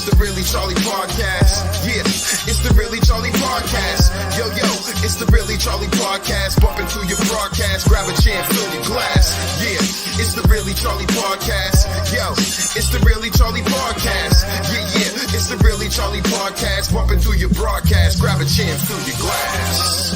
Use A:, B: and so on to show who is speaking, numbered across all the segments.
A: the Really Charlie Podcast. Yeah, it's the Really Charlie Podcast. Yo, it's the Really Charlie Podcast. Bumping through your broadcast, grab a chair, fill your glass. Yeah, it's the Really Charlie Podcast. Yo, it's the Really Charlie Podcast. Yeah, it's the Really Charlie Podcast. Bumping through your broadcast, grab a chair, fill your glass.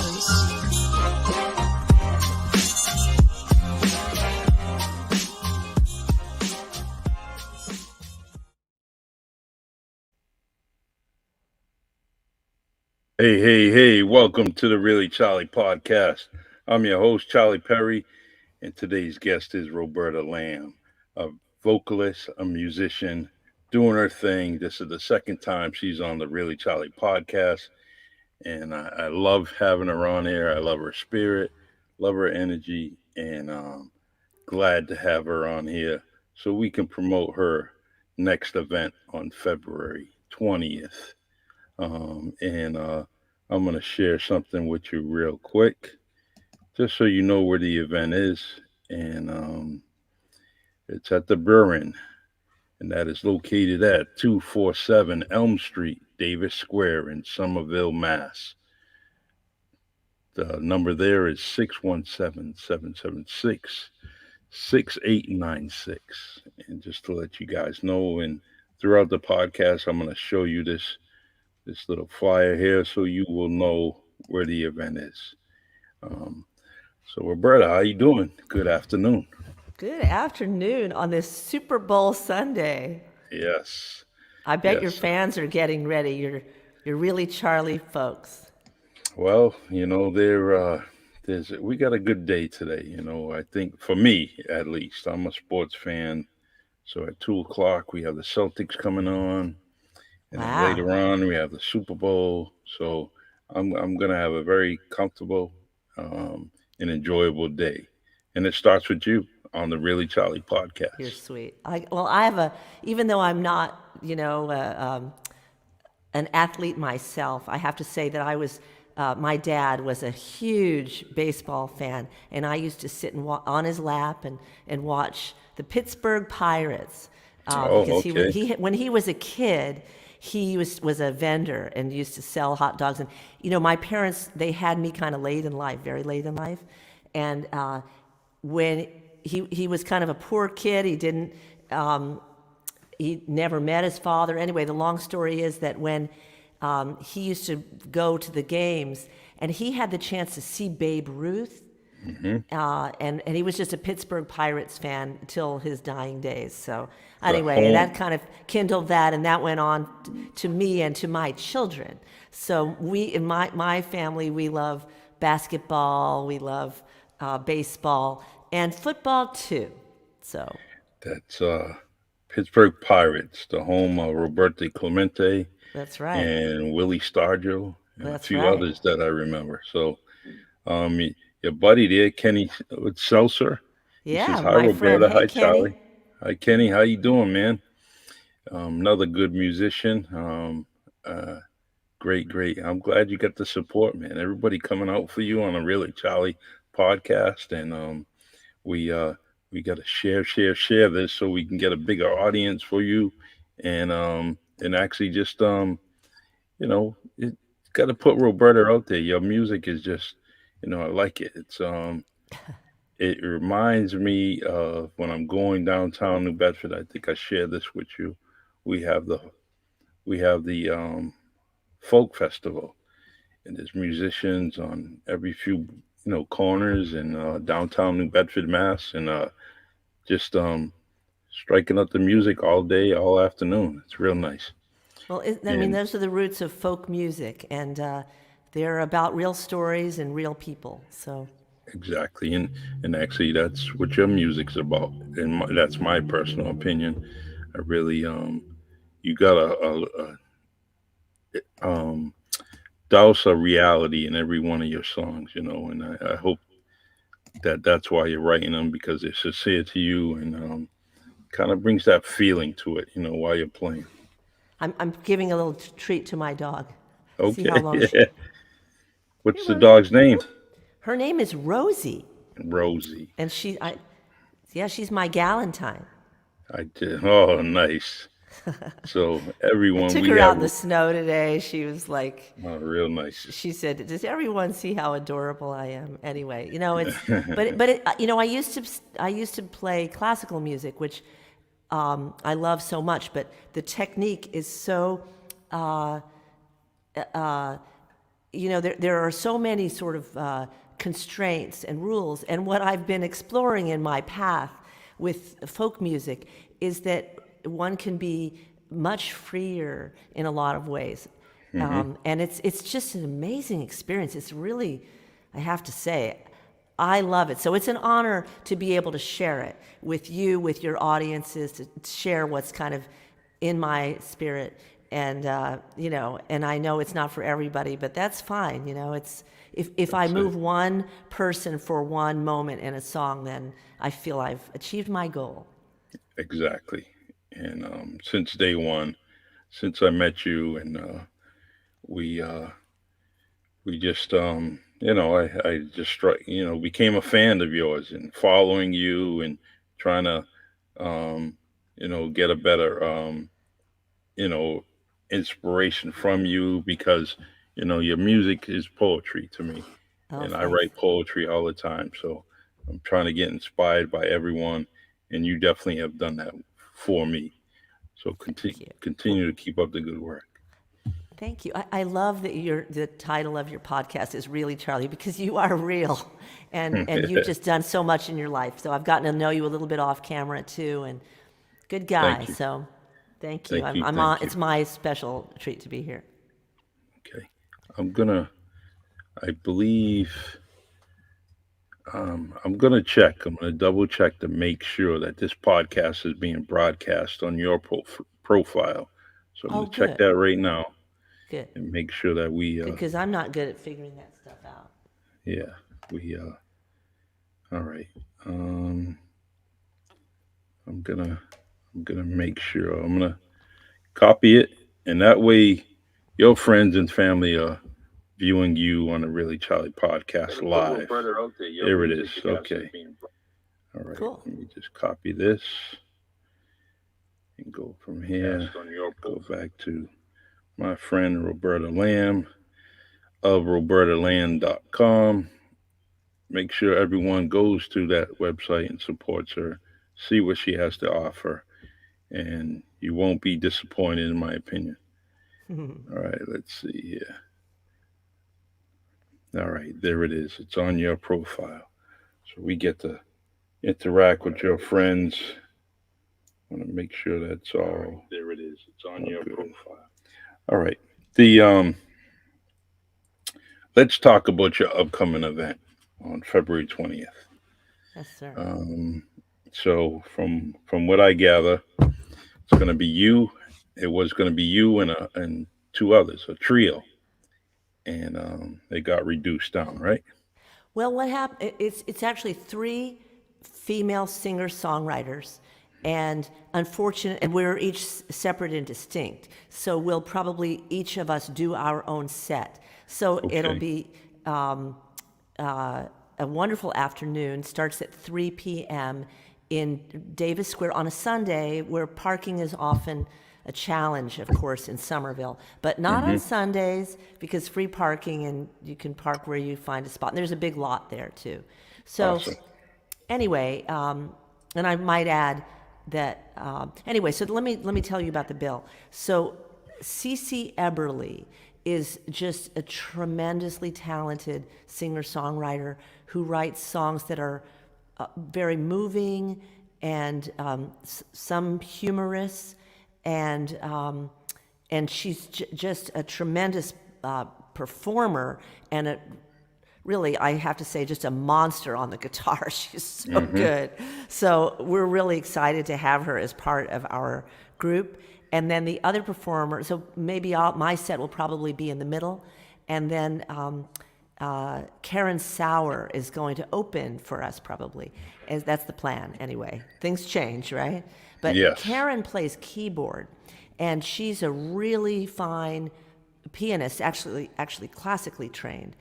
B: Hey, welcome to the Really Charlie Podcast. I'm your host, Charlie Perry, and today's guest is Roberta Lamb, a vocalist, a musician, doing her thing. This is the second time she's on the Really Charlie Podcast, and I love having her on here. I love her spirit, love her energy, and glad to have her on here so we can promote her next event on February 20th. I'm going to share something with you real quick, just so you know where the event is. And it's at the Burren, and that is located at 247 Elm Street, Davis Square in Somerville, Mass. The number there is 617-776-6896. And just to let you guys know, and throughout the podcast, I'm going to show you this little flyer here so you will know where the event is. So Roberta, how you doing? Good afternoon.
C: Good afternoon on this Super Bowl Sunday.
B: Yes.
C: I bet your fans are getting ready. You're really Charlie folks.
B: Well, we got a good day today. I think for me, at least, I'm a sports fan. So at 2:00, we have the Celtics coming on. And
C: Wow.
B: later on, we have the Super Bowl. So I'm going to have a very comfortable and enjoyable day. And it starts with you on the Really Charlie Podcast.
C: You're sweet. Even though I'm not, an athlete myself, I have to say that my dad was a huge baseball fan, and I used to sit on his lap and watch the Pittsburgh Pirates. Because when he was a kid, he was a vendor and used to sell hot dogs. And, my parents, they had me kind of very late in life. And when he was kind of a poor kid, he never met his father. Anyway, the long story is that when he used to go to the games, and he had the chance to see Babe Ruth, and he was just a Pittsburgh Pirates fan till his dying days. So anyway, that kind of kindled that, and that went on to me and to my children. So in my family, we love basketball, we love baseball, and football too. So
B: that's Pittsburgh Pirates, the home of Roberta Clemente.
C: That's right.
B: And Willie Stargell, and
C: That's
B: a few
C: right.
B: others that I remember. So, your buddy there, Kenny with Seltzer.
C: Yeah,
B: he says,
C: my
B: hi, Roberta.
C: friend. Hey,
B: Hi,
C: Kenny.
B: Charlie. Hi, Kenny. How you doing, man? Another good musician. Great. I'm glad you got the support, man. Everybody coming out for you on a Really Charlie Podcast, and we got to share this so we can get a bigger audience for you, and actually just got to put Roberta out there. Your music is just, I like it. It's it reminds me of when I'm going downtown New Bedford. I think I shared this with you. We have the folk festival, and there's musicians on every few corners in downtown New Bedford, Mass, and just striking up the music all day, all afternoon. It's real nice.
C: Well, those are the roots of folk music, and they're about real stories and real people. So
B: exactly, and actually, that's what your music's about, and that's my personal opinion. I really, you got a douse of reality in every one of your songs, and I hope that's why you're writing them, because they're sincere to you, and kind of brings that feeling to it, while you're playing.
C: I'm giving a little treat to my dog.
B: Okay.
C: See how long
B: What's the dog's name?
C: Her name is Rosie.
B: Rosie.
C: And she's my galentine.
B: I did. Oh, nice. So
C: I
B: everyone,
C: took
B: we
C: her
B: have
C: out in the snow today. She was like,
B: real nice.
C: she said, "Does everyone see how adorable I am?" Anyway, it's, I used to play classical music, which I love so much, but the technique is so, there are so many sort of constraints and rules. And what I've been exploring in my path with folk music is that one can be much freer in a lot of ways. And it's just an amazing experience. It's really, I have to say, I love it. So it's an honor to be able to share it with you, with your audiences, to share what's kind of in my spirit. And, and I know it's not for everybody, but that's fine. It's, if I
B: That's
C: move
B: it.
C: one person for one moment in a song, then I feel I've achieved my goal.
B: Exactly. And since day one, since I met you, and we we just I just became a fan of yours and following you and trying to get a better you know inspiration from you, because your music is poetry to me,
C: Oh,
B: and I
C: thanks.
B: write poetry all the time. So I'm trying to get inspired by everyone, and you definitely have done that for me. So
C: Thank you.
B: continue to keep up the good work.
C: Thank you. I love that the title of your podcast is Really Charlie, because you are real, and you've just done so much in your life. So I've gotten to know you a little bit off camera too, and good guy.
B: Thank you.
C: So thank you.
B: Thank you.
C: I'm on.
B: Thank you.
C: It's my special treat to be here.
B: Okay. I'm gonna, I believe, I'm gonna check. I'm gonna double check to make sure that this podcast is being broadcast on your profile. So I'm
C: Oh,
B: gonna check
C: good,
B: that right now
C: good,
B: and make sure that
C: good. Because I'm not good at figuring that stuff out.
B: yeah, all right. Um, I'm gonna, I'm gonna make sure. I'm gonna copy it, and that way, your friends and family are viewing you on the Really Charlie podcast live. There it is. Okay. All right.
C: Cool.
B: Let me just copy this and go from here. Go back to my friend Roberta Lamb of robertalamb.com. Make sure everyone goes to that website and supports her. See what she has to offer, and you won't be disappointed, in my opinion. All right. Let's see here. All right. There it is. It's on your profile. So we get to interact with your friends. I want to make sure that's all. There it is. It's on your profile. All right. The Let's talk about your upcoming event on February 20th.
C: Yes, sir.
B: So from what I gather, it's going to be you. It was going to be you and two others, a trio, and they got reduced down, right?
C: Well, what happened? It's actually three female singer-songwriters, and and we're each separate and distinct. So we'll probably each of us do our own set. So it'll
B: Okay.
C: be a wonderful afternoon. Starts at 3 p.m. in Davis Square on a Sunday, where parking is often a challenge, of course, in Somerville, but not on Sundays, because free parking, and you can park where you find a spot. And there's a big lot there too. So
B: Awesome.
C: anyway, and I might add that anyway. So let me tell you about the bill. So Cece Eberly is just a tremendously talented singer-songwriter who writes songs that are very moving and some humorous, and she's just a tremendous performer, and really, I have to say, just a monster on the guitar. She's so good. So we're really excited to have her as part of our group. And then the other performer, so maybe my set will probably be in the middle, and then Karen Sauer is going to open for us probably. As that's the plan anyway. Things change, right? But
B: Yes.
C: Karen plays keyboard, and she's a really fine pianist, actually classically trained,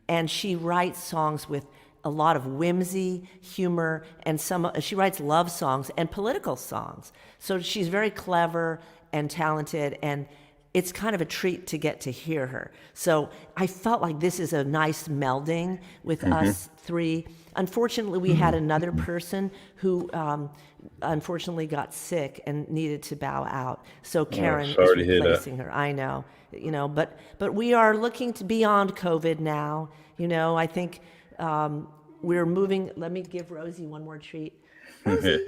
C: and she writes songs with a lot of whimsy, humor, and she writes love songs and political songs. So she's very clever, and talented, and it's kind of a treat to get to hear her. So I felt like this is a nice melding with us three. Unfortunately, we had another person who unfortunately got sick and needed to bow out. So Karen is
B: sorry to hear that.
C: replacing her. I know, but we are looking to beyond COVID now. I think we're moving. Let me give Rosie one more treat. Rosie,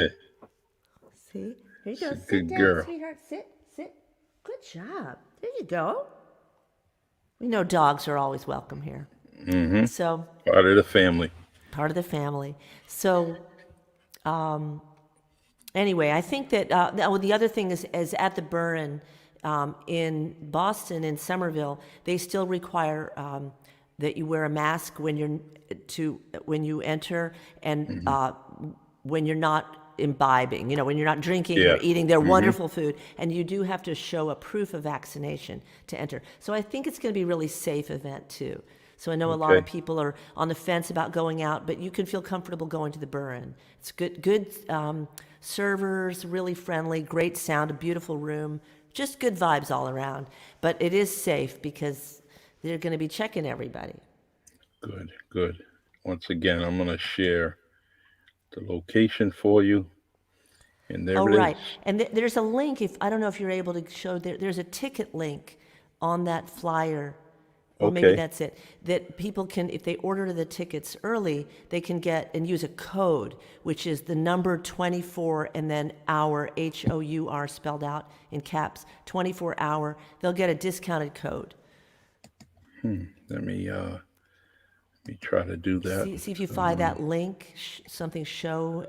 C: see, here you go. Sit
B: Good
C: down,
B: girl.
C: sweetheart. Sit. Good job. There you go. We know dogs are always welcome here. So
B: Part of the family.
C: part of the family. So anyway, I think that the other thing is at the Burren in Boston, in Somerville, they still require that you wear a mask when you enter, and when you're not imbibing, when you're not drinking or
B: Yeah.
C: eating their wonderful food, and you do have to show a proof of vaccination to enter. So I think it's going to be a really safe event too. So I know a lot of
B: Okay.
C: people are on the fence about going out, but you can feel comfortable going to the Burren. It's good servers, really friendly, great sound, a beautiful room, just good vibes all around. But it is safe because they're going to be checking everybody.
B: Good. Once again, I'm going to share the location for you. And there
C: Oh,
B: it
C: right.
B: is.
C: And there's a link, if I don't know if you're able to show, there's a ticket link on that flyer. Or maybe
B: Okay.
C: that's it. That people can, if they order the tickets early, they can get and use a code, which is the number 24 and then hour, HOUR spelled out in caps, 24 hour. They'll get a discounted code.
B: Let me try to do that.
C: See if you find that link, something show.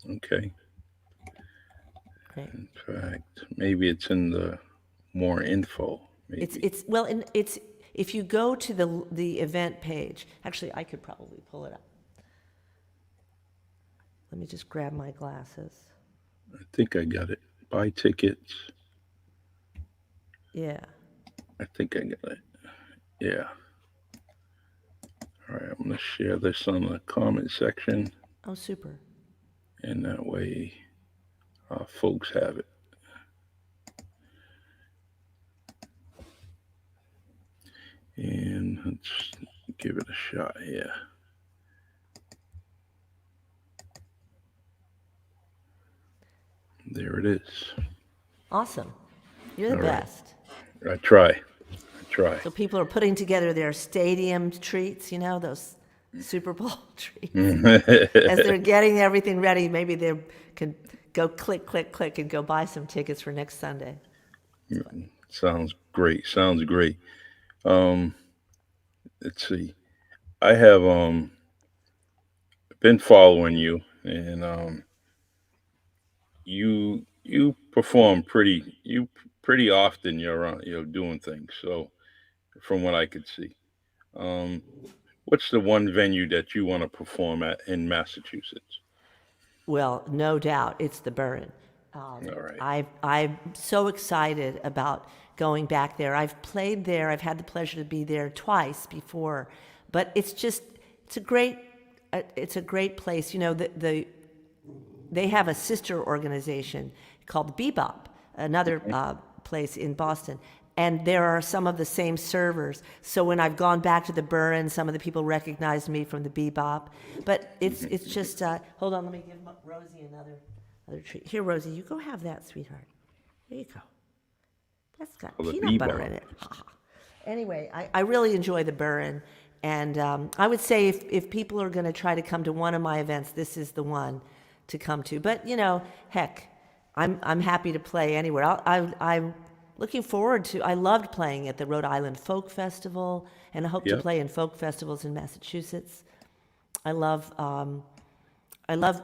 B: Okay.
C: Great.
B: In fact, maybe it's in the more info. Maybe.
C: It's if you go to the event page. Actually, I could probably pull it up. Let me just grab my glasses.
B: I think I got it. Buy tickets.
C: Yeah.
B: I think I got it. Yeah. All right. I'm going to share this on the comment section,
C: Oh, super.
B: and that way folks have it. And let's give it a shot here. There it is.
C: Awesome. You're the
B: All right.
C: best.
B: I try.
C: So people are putting together their stadium treats, those Super Bowl treats. As they're getting everything ready, maybe they can go click, click, click and go buy some tickets for next Sunday.
B: Sounds great. Let's see. I have been following you, and you perform pretty often. You're doing things. So from what I could see, what's the one venue that you want to perform at in Massachusetts?
C: Well, no doubt, it's the Burren.
B: All right.
C: I'm so excited about going back there. I've played there. I've had the pleasure to be there twice before, but it's a great place. They have a sister organization called Bebop, another place in Boston, and there are some of the same servers. So when I've gone back to the Burren, some of the people recognize me from the Bebop. But it's just hold on. Let me give Rosie another treat. Here, Rosie, you go have that, sweetheart. There you go. That's got
B: the
C: peanut butter
B: Bebop.
C: in it. Anyway, I really enjoy the Burren, and I would say if people are going to try to come to one of my events, this is the one to come to. But heck, I'm happy to play anywhere. I'm looking forward to. I loved playing at the Rhode Island Folk Festival, and I hope to
B: Yep.
C: play in folk festivals in Massachusetts. I love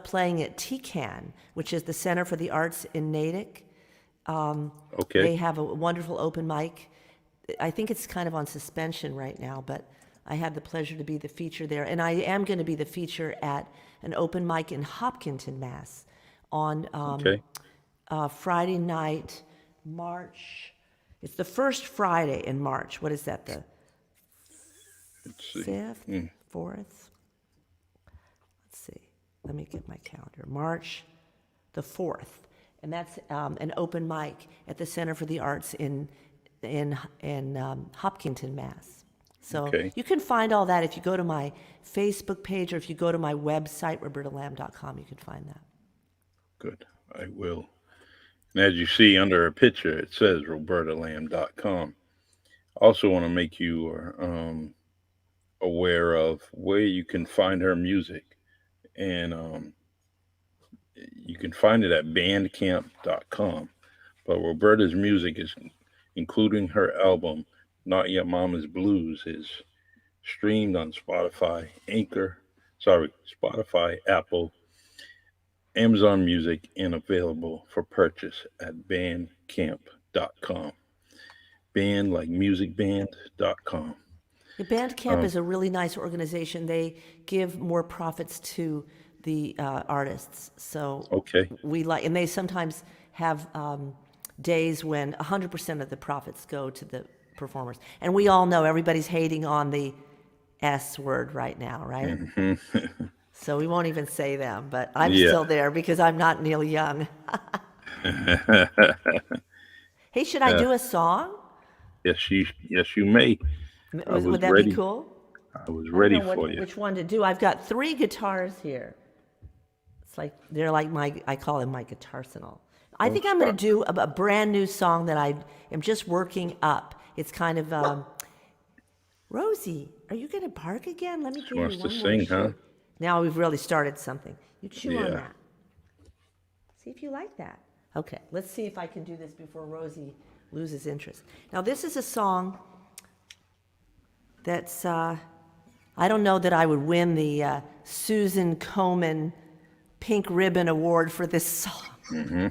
C: playing at TCAN, which is the Center for the Arts in Natick.
B: Okay.
C: They have a wonderful open mic. I think it's kind of on suspension right now, but I had the pleasure to be the feature there. And I am going to be the feature at an open mic in Hopkinton, Mass. on
B: Okay.
C: Friday night, March. It's the first Friday in March. What is that, the
B: Let's see.
C: 5th, 4th? Let's see. Let me get my calendar. March the 4th. and that's an open mic at the Center for the Arts in Hopkinton, Mass. So you can find all that if you go to my Facebook page or if you go to my website, robertalamb.com, you can find that.
B: Good. I will. And as you see under a picture, it says robertalamb.com. Also want to make you aware of where you can find her music. And you can find it at bandcamp.com. But Roberta's music is, including her album, Not Yet Mama's Blues, is streamed on Spotify, Apple, Amazon Music, and available for purchase at bandcamp.com. Band like musicband.com.
C: The Bandcamp is a really nice organization. They give more profits to the artists. So we like, and they sometimes have days when 100% of the profits go to the performers. And we all know everybody's hating on the S word right now, right?
B: Mm-hmm.
C: So we won't even say them, but I'm still there because I'm not Neil Young. Hey, should I do a song?
B: Yes, you may.
C: Would that be cool?
B: I was ready for you.
C: Which one to do? I've got 3 guitars here. It's like they're like I call them my guitarsenal. I think I'm going to do a brand new song that I am just working up. It's kind of Rosie, are you going to bark again? Let me give you one more.
B: She wants to sing, huh?
C: Now we've really started something. You chew on that. See if you like that. Okay, let's see if I can do this before Rosie loses interest. Now this is a song that's I don't know that I would win the Susan Komen Pink Ribbon Award for this song. Mm-hmm.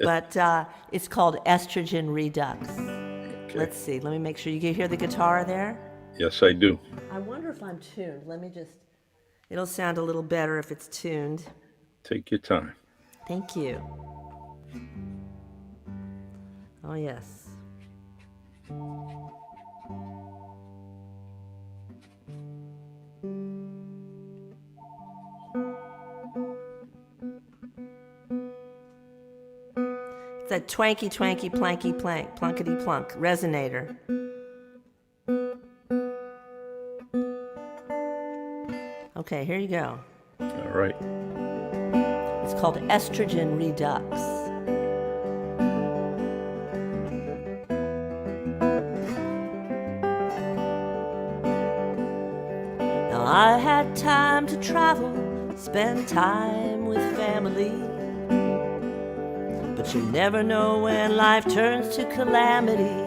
C: But it's called Estrogen Redux. Okay. Let's see. Let me make sure you can hear the guitar there.
B: Yes, I do.
C: I wonder if I'm tuned. Let me just... It'll sound a little better if it's tuned.
B: Take your time.
C: Thank you. Oh, yes. It's a twanky, twanky, planky, plank, plunkety, plunk, resonator. Okay, here you go.
B: All right.
C: It's called Estrogen Redux. Now I had time to travel, spend time with family. But you never know when life turns to calamity.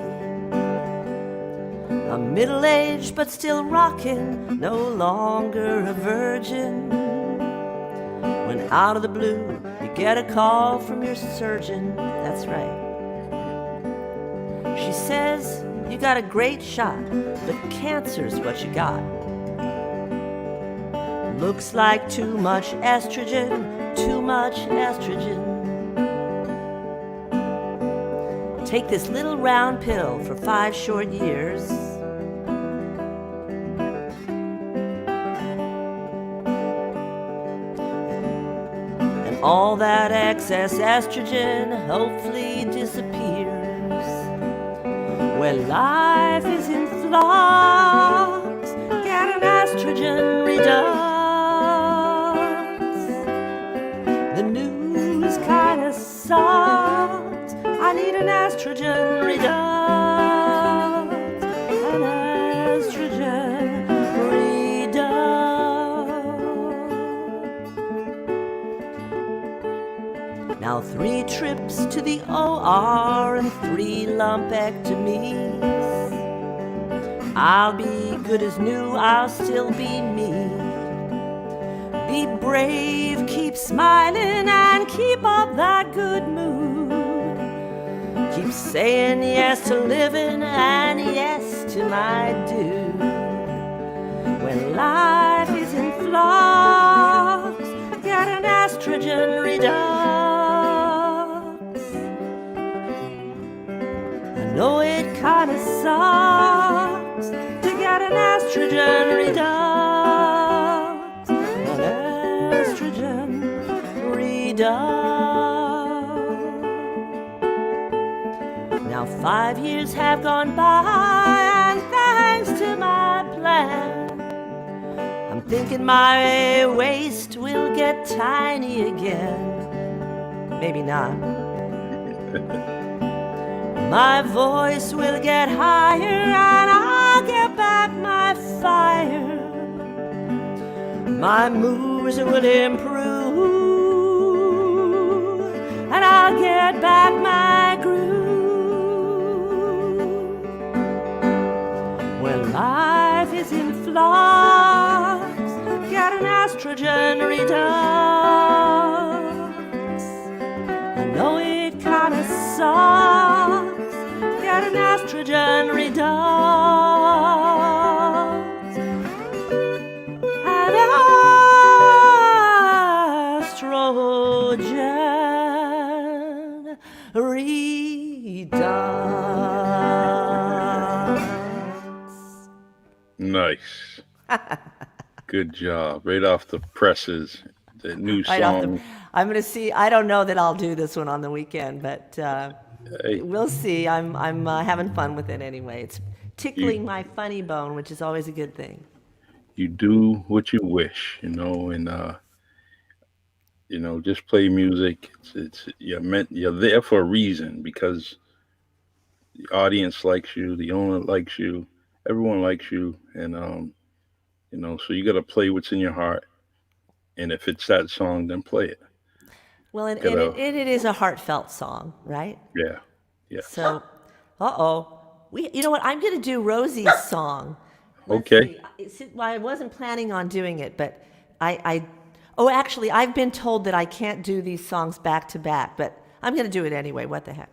C: I'm middle-aged but still rockin', no longer a virgin. When out of the blue you get a call from your surgeon. That's right. She says, you got a great shot, but cancer's what you got. Looks like too much estrogen, too much estrogen. Take this little round pill for 5 short years. And all that excess estrogen hopefully disappears. When life is in flux, get an estrogen redux. The news kinda sucks. I need an estrogen redux. An estrogen redux. Now 3 trips to the OR and 3 lumpectomies. I'll be good as new, I'll still be me. Be brave, keep smiling, and keep up that good mood. Keep saying yes to living and yes to my dude. When life is in flux, get an estrogen redux. I know it kinda sucks to get an estrogen redux. An estrogen redux. 5 years have gone by, and thanks to my plan, I'm thinking my waist will get tiny again. Maybe not. My voice will get higher, and I'll get back my fire. My moves will improve, and I'll get back my groove. When life is in flux, get an estrogen redux. I know it kinda sucks, get an estrogen redux. An estrogen redux.
B: Nice. Good job. Right off the presses. The new
C: Right off
B: song.
C: I'm gonna see. I don't know that I'll do this one on the weekend, but
B: Hey,
C: we'll see. I'm having fun with it anyway. It's tickling my funny bone, which is always a good thing.
B: you do what you wish, and just play music. It's you're there for a reason, because the audience likes you, the owner likes you, everyone likes you, and so you got to play what's in your heart. And if it's that song, then play it.
C: Well, and
B: Gotta-
C: it is a heartfelt song, right?
B: Yeah.
C: So, you know what? I'm going to do Rosie's song. Let's
B: Okay.
C: see. Well, I wasn't planning on doing it, but actually, I've been told that I can't do these songs back to back, but I'm going to do it anyway. What the heck?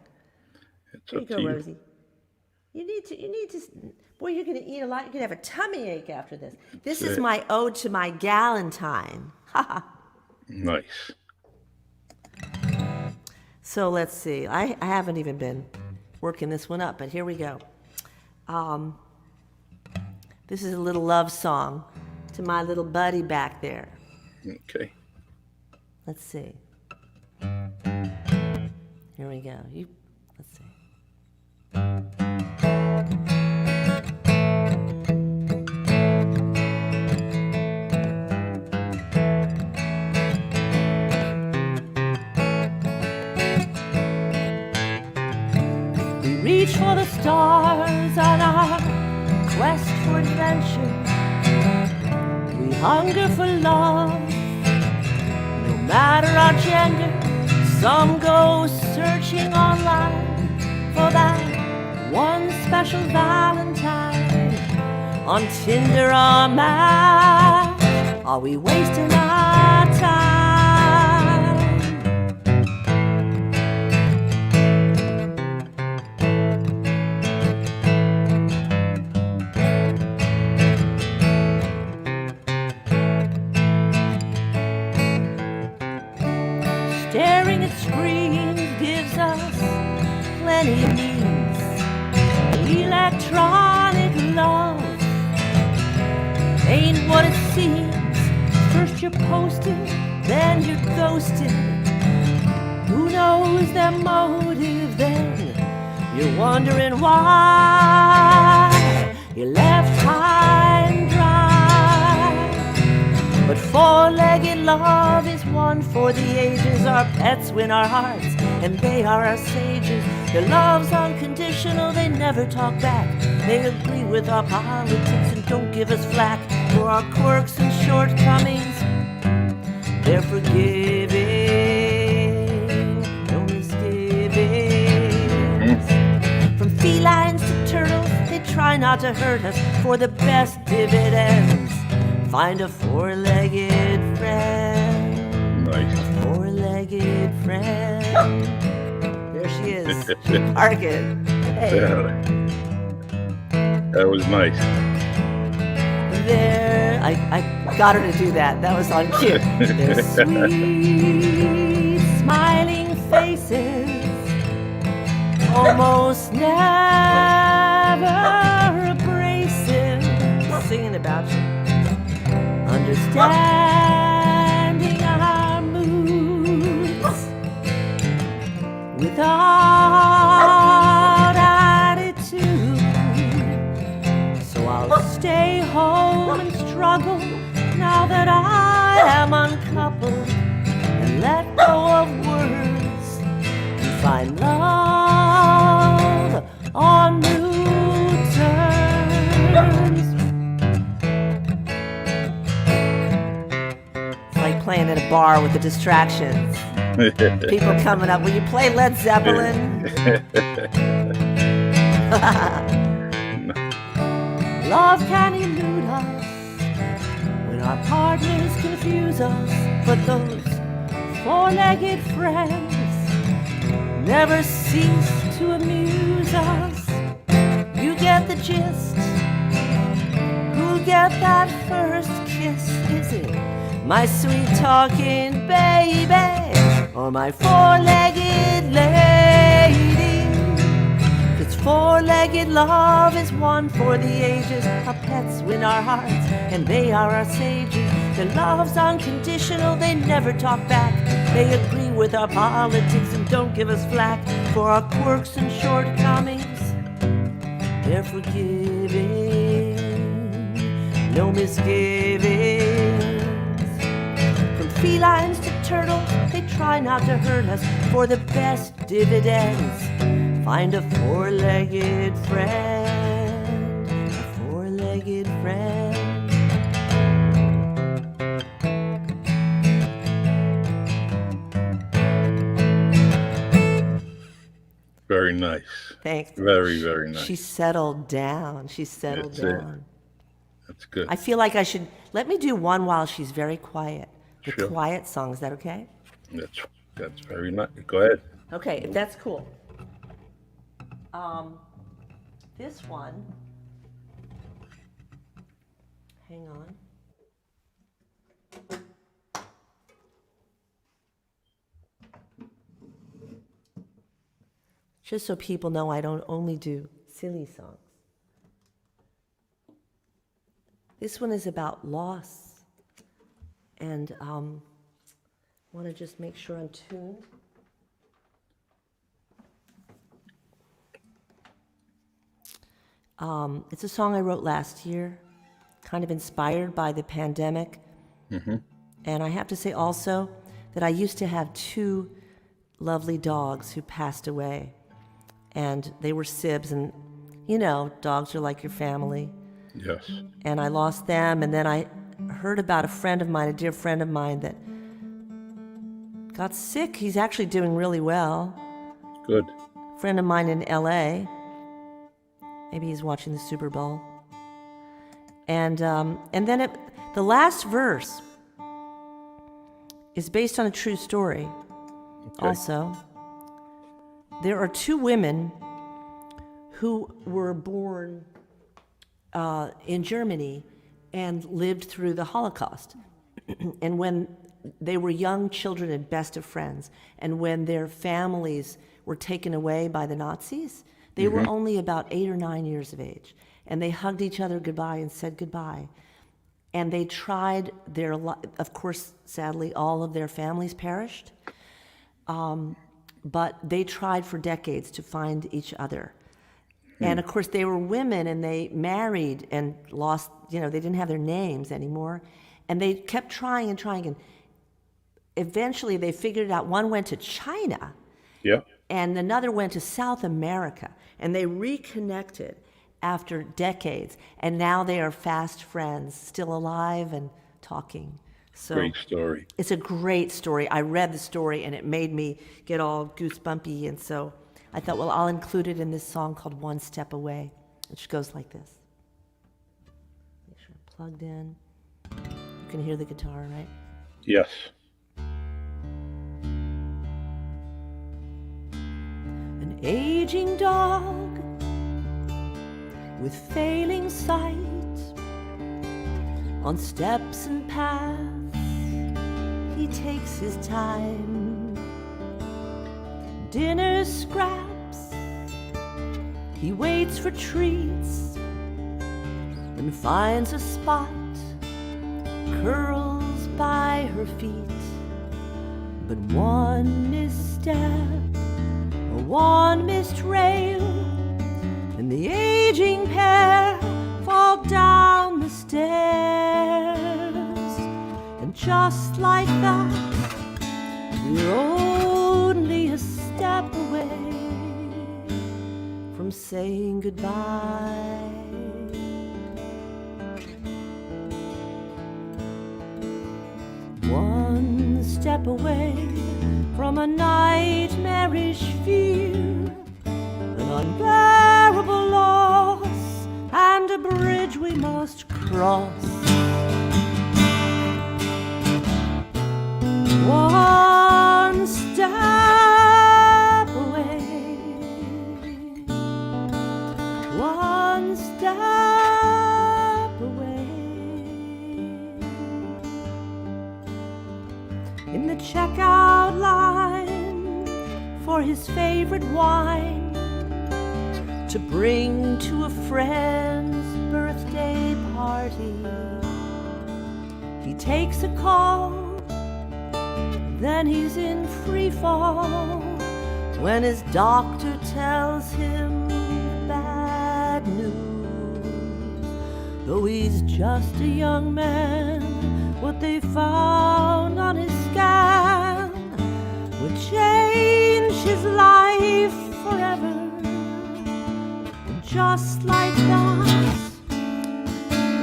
B: It's
C: Here you
B: up
C: go,
B: to you.
C: Rosie. You need to, boy, you're going to eat a lot. You're going to have a tummy ache after this. This is
B: it.
C: my ode to my galentine.
B: Nice.
C: So let's see. I haven't even been working this one up, but here we go. This is a little love song to my little buddy back there.
B: Okay.
C: Let's see. Here we go. Let's see. We reach for the stars on our quest for adventure. We hunger for love, no matter our gender. Some go searching online for that one special Valentine. On Tinder or Match, are we wasting our time? Staring at screens gives us plenty of needs. Electronic love ain't what it seems. First you're posted, then you're ghosted. Who knows their motive then? You're wondering why you're left high and dry. But four-legged love is one for the ages. Our pets win our hearts, and they are our sages. Their love's unconditional, they never talk back. They agree with our politics and don't give us flack for our quirks and shortcomings. They're forgiving, no misgivings. From felines to turtles, they try not to hurt us for the best dividends. Find a four-legged friend.
B: Nice.
C: Four-legged friend. There she is. She park it. Hey,
B: Yeah. That was nice.
C: there. I got her to do that. That was on cue. Their sweet, smiling faces almost never abrasive. Singing about you. Understanding our moods without stay home and struggle now that I am uncoupled and let go of words and find love on new terms. It's like playing at a bar with the distractions. People coming up, will you play Led Zeppelin? Love can elude us when our partners confuse us, but those four-legged friends never cease to amuse us. You get the gist. Who'll get that first kiss? Is it my sweet talking baby or my four-legged lady? It's four-legged love is one for the ages. Our pets win our hearts and they are our sages. Their love's unconditional, they never talk back. They agree with our politics and don't give us flack for our quirks and shortcomings. They're forgiving, no misgivings. From felines to turtles, they try not to hurt us for the best dividends. Find a four-legged friend, a four-legged friend.
B: Very nice.
C: Thanks.
B: Very, very nice.
C: She settled down. She settled down.
B: That's good.
C: I feel like I should, let me do one while she's very quiet. The
B: Sure.
C: quiet song, is that okay?
B: That's very nice. Go ahead.
C: Okay, if that's cool. This one, hang on. Just so people know I don't only do silly songs. This one is about loss. And want to just make sure I'm tuned. It's a song I wrote last year, kind of inspired by the pandemic.
B: Mm-hmm.
C: And I have to say also that I used to have two lovely dogs who passed away. And they were sibs, and you know, dogs are like your family.
B: Yes.
C: And I lost them, and then I heard about a friend of mine, a dear friend of mine, that got sick. He's actually doing really well.
B: Good.
C: A friend of mine in LA. Maybe he's watching the Super Bowl. And then the last verse is based on a true story.
B: Okay.
C: Also, there are two women who were born in Germany and lived through the Holocaust. And when they were young children and best of friends, and when their families were taken away by the Nazis, they were only about 8 or 9 years of age. And they hugged each other goodbye and said goodbye. And they tried of course, sadly, all of their families perished. But they tried for decades to find each other. And of course, they were women and they married and lost, they didn't have their names anymore. And they kept trying and trying. And eventually they figured it out. One went to China.
B: Yeah.
C: And another went to South America. And they reconnected after decades. And now they are fast friends, still alive and talking. So
B: Great story.
C: it's a great story. I read the story and it made me get all goosebumpy. And so I thought, well, I'll include it in this song called One Step Away, which goes like this. Make sure I'm plugged in. You can hear the guitar, right?
B: Yes.
C: An aging dog with failing sight on steps and paths, he takes his time. Dinner scraps, he waits for treats and finds a spot, curls by her feet. But one misstep, or one missed rail, and the aging pair fall down just like that, we're only a step away from saying goodbye. One step away from a nightmarish fear, an unbearable loss, and a bridge we must cross. One step away, one step away. In the checkout line for his favorite wine to bring to a friend's birthday party, he takes a call, then he's in free fall when his doctor tells him bad news. Though he's just a young man, what they found on his scan would change his life forever. And just like that,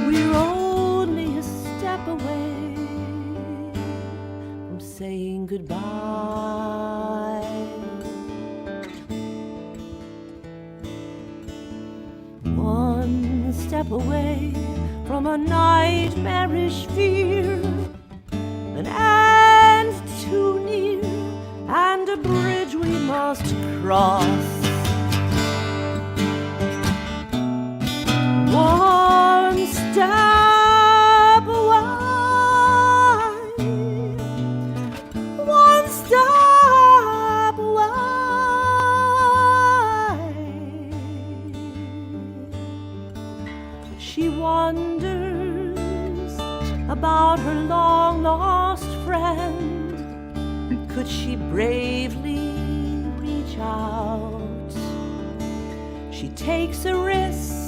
C: we're only a step away from saying goodbye. One step away from a nightmarish fear, an end too near, and a bridge we must cross. One step away, one step away. She wonders about her long-lost friend. Could she bravely reach out? She takes a risk.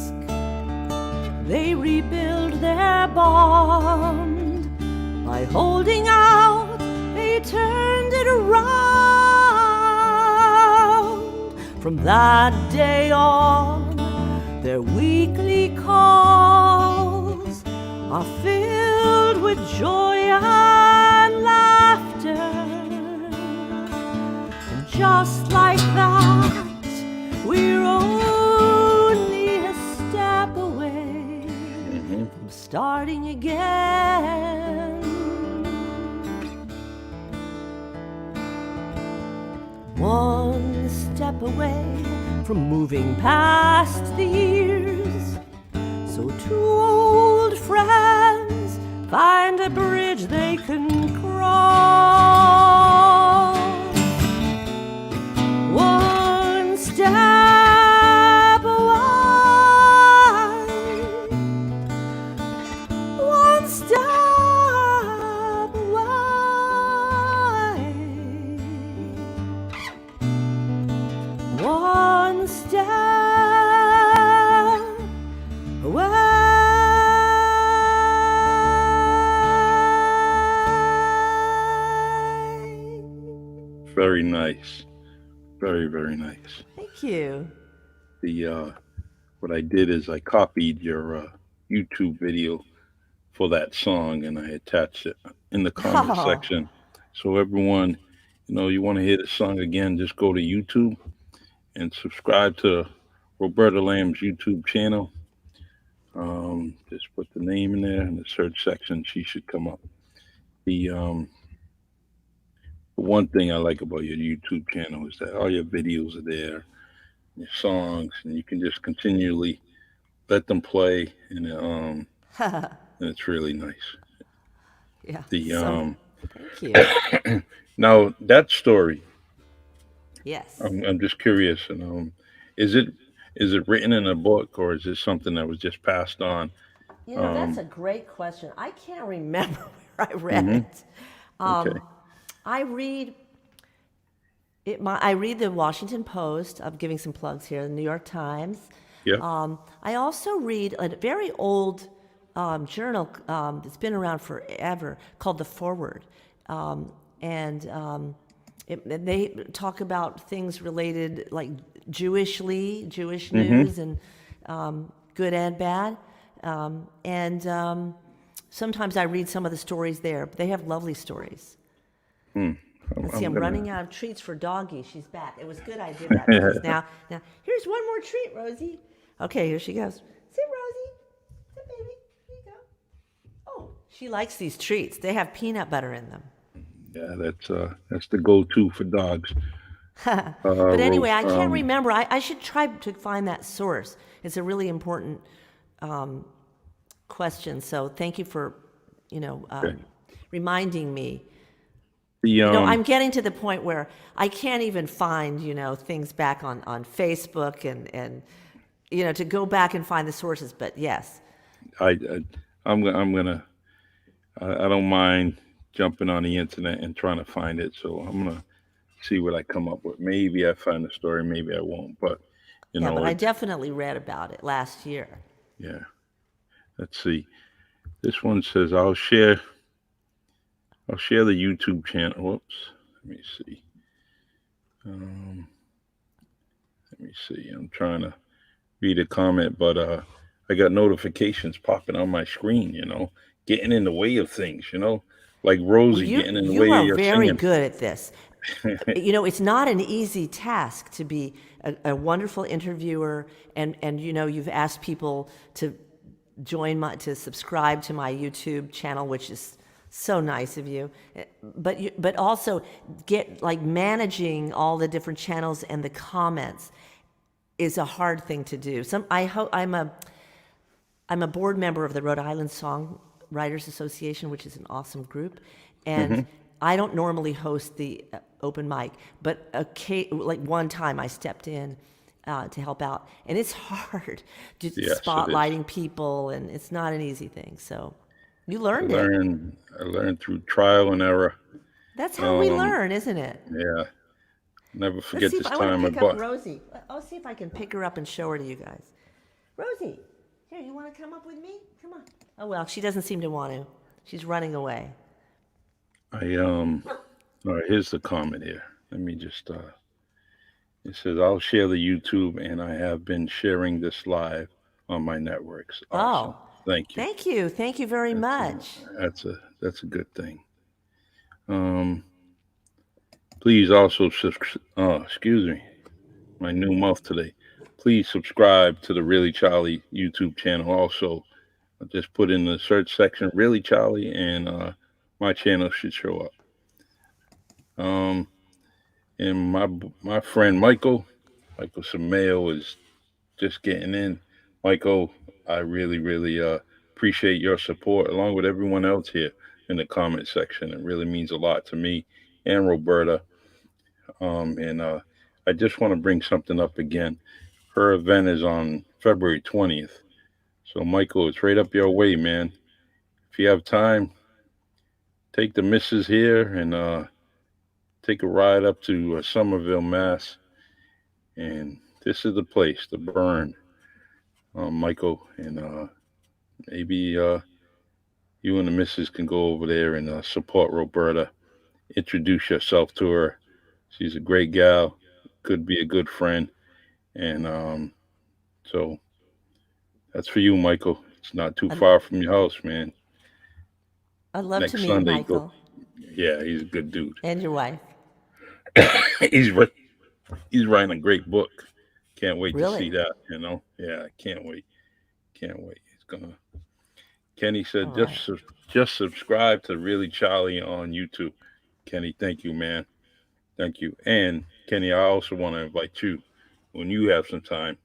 C: They rebuild their bond. By holding out, they turned it around. From that day on, their weekly calls are filled with joy and laughter. And just like that, we're only a step away from starting again. One step away from moving past the years, so two old friends find a bridge they can cross. One step away, one step away, one step away.
B: Very nice. Very, very nice.
C: Thank you.
B: What I did is I copied your YouTube video for that song and I attached it in the comment
C: Oh.
B: section. So everyone, you want to hear the song again, just go to YouTube and subscribe to Roberta Lamb's YouTube channel. Just put the name in there in the search section. She should come up. The one thing I like about your YouTube channel is that all your videos are there, your songs, and you can just continually let them play, and it's really nice.
C: Yeah.
B: The
C: Thank you.
B: now that story,
C: Yes.
B: I'm just curious, and is it written in a book or is it something that was just passed on?
C: That's a great question. I can't remember where I read it.
B: Okay.
C: I read it. I read the Washington Post. I'm giving some plugs here. The New York Times.
B: Yeah.
C: I also read a very old journal that's been around forever called The Forward. They talk about things related like Jewish news and good and bad. Sometimes I read some of the stories there. They have lovely stories. Let's see, I'm running out of treats for Doggy. She's back. It was good I did that because now here's one more treat, Rosie. Okay, here she goes. Sit, Rosie. Sit, baby. Here you go. Oh, she likes these treats. They have peanut butter in them.
B: Yeah, that's the go-to for dogs.
C: But anyway, I can't remember. I should try to find that source. It's a really important question. So thank you for, reminding me. I'm getting to the point where I can't even find, things back on Facebook and to go back and find the sources. But yes,
B: I'm gonna. I don't mind jumping on the internet and trying to find it. So I'm gonna see what I come up with. Maybe I find the story, maybe I won't. But
C: but I definitely read about it last year.
B: Yeah. Let's see. This one says I'll share the YouTube channel. Whoops. Let me see. I'm trying to read a comment, but I got notifications popping on my screen, getting in the way of things, like Rosie getting in the way of your singing.
C: You are very good at this. It's not an easy task to be a wonderful interviewer, and you've asked people to to subscribe to my YouTube channel, which is so nice of you. But also managing all the different channels and the comments is a hard thing to do. I'm a board member of the Rhode Island Songwriters Association, which is an awesome group, and I don't normally host the open mic, but one time I stepped in to help out, and it's hard just spotlighting people, and it's not an easy thing. So you learned it.
B: I learned through trial and error.
C: That's how we learn, isn't it?
B: Yeah. Never forget this time.
C: I want to pick up Rosie. I'll see if I can pick her up and show her to you guys. Rosie, here, you want to come up with me? Come on. Oh well, she doesn't seem to want to. She's running away.
B: All right, here's the comment here. Let me just it says I'll share the YouTube, and I have been sharing this live on my networks. Awesome. Thank you.
C: Thank you very much.
B: That's a good thing. Please also excuse me, my new mouth today. Please subscribe to the Really Charlie YouTube channel. Also, just put in the search section Really Charlie, and my channel should show up. And my friend Michael Sameo is just getting in. Michael, I really, really appreciate your support, along with everyone else here in the comment section. It really means a lot to me and Roberta. I just want to bring something up again. Her event is on February 20th. So, Michael, it's right up your way, man. If you have time, take the missus here and take a ride up to Somerville, Mass. And this is the place, the Burn, Michael. And maybe you and the missus can go over there and support Roberta. Introduce yourself to her. She's a great gal, could be a good friend. And so that's for you, Michael. It's not too far from your house, man.
C: I'd love to meet
B: Sunday,
C: Michael.
B: Yeah, he's a good dude.
C: And your wife.
B: He's writing a great book. Can't wait
C: Really?
B: to see that, Yeah, can't wait. It's gonna. Kenny said, just subscribe to Really Charlie on YouTube. Kenny, thank you, man. Thank you. And Kenny, I also want to invite you, when you have some time,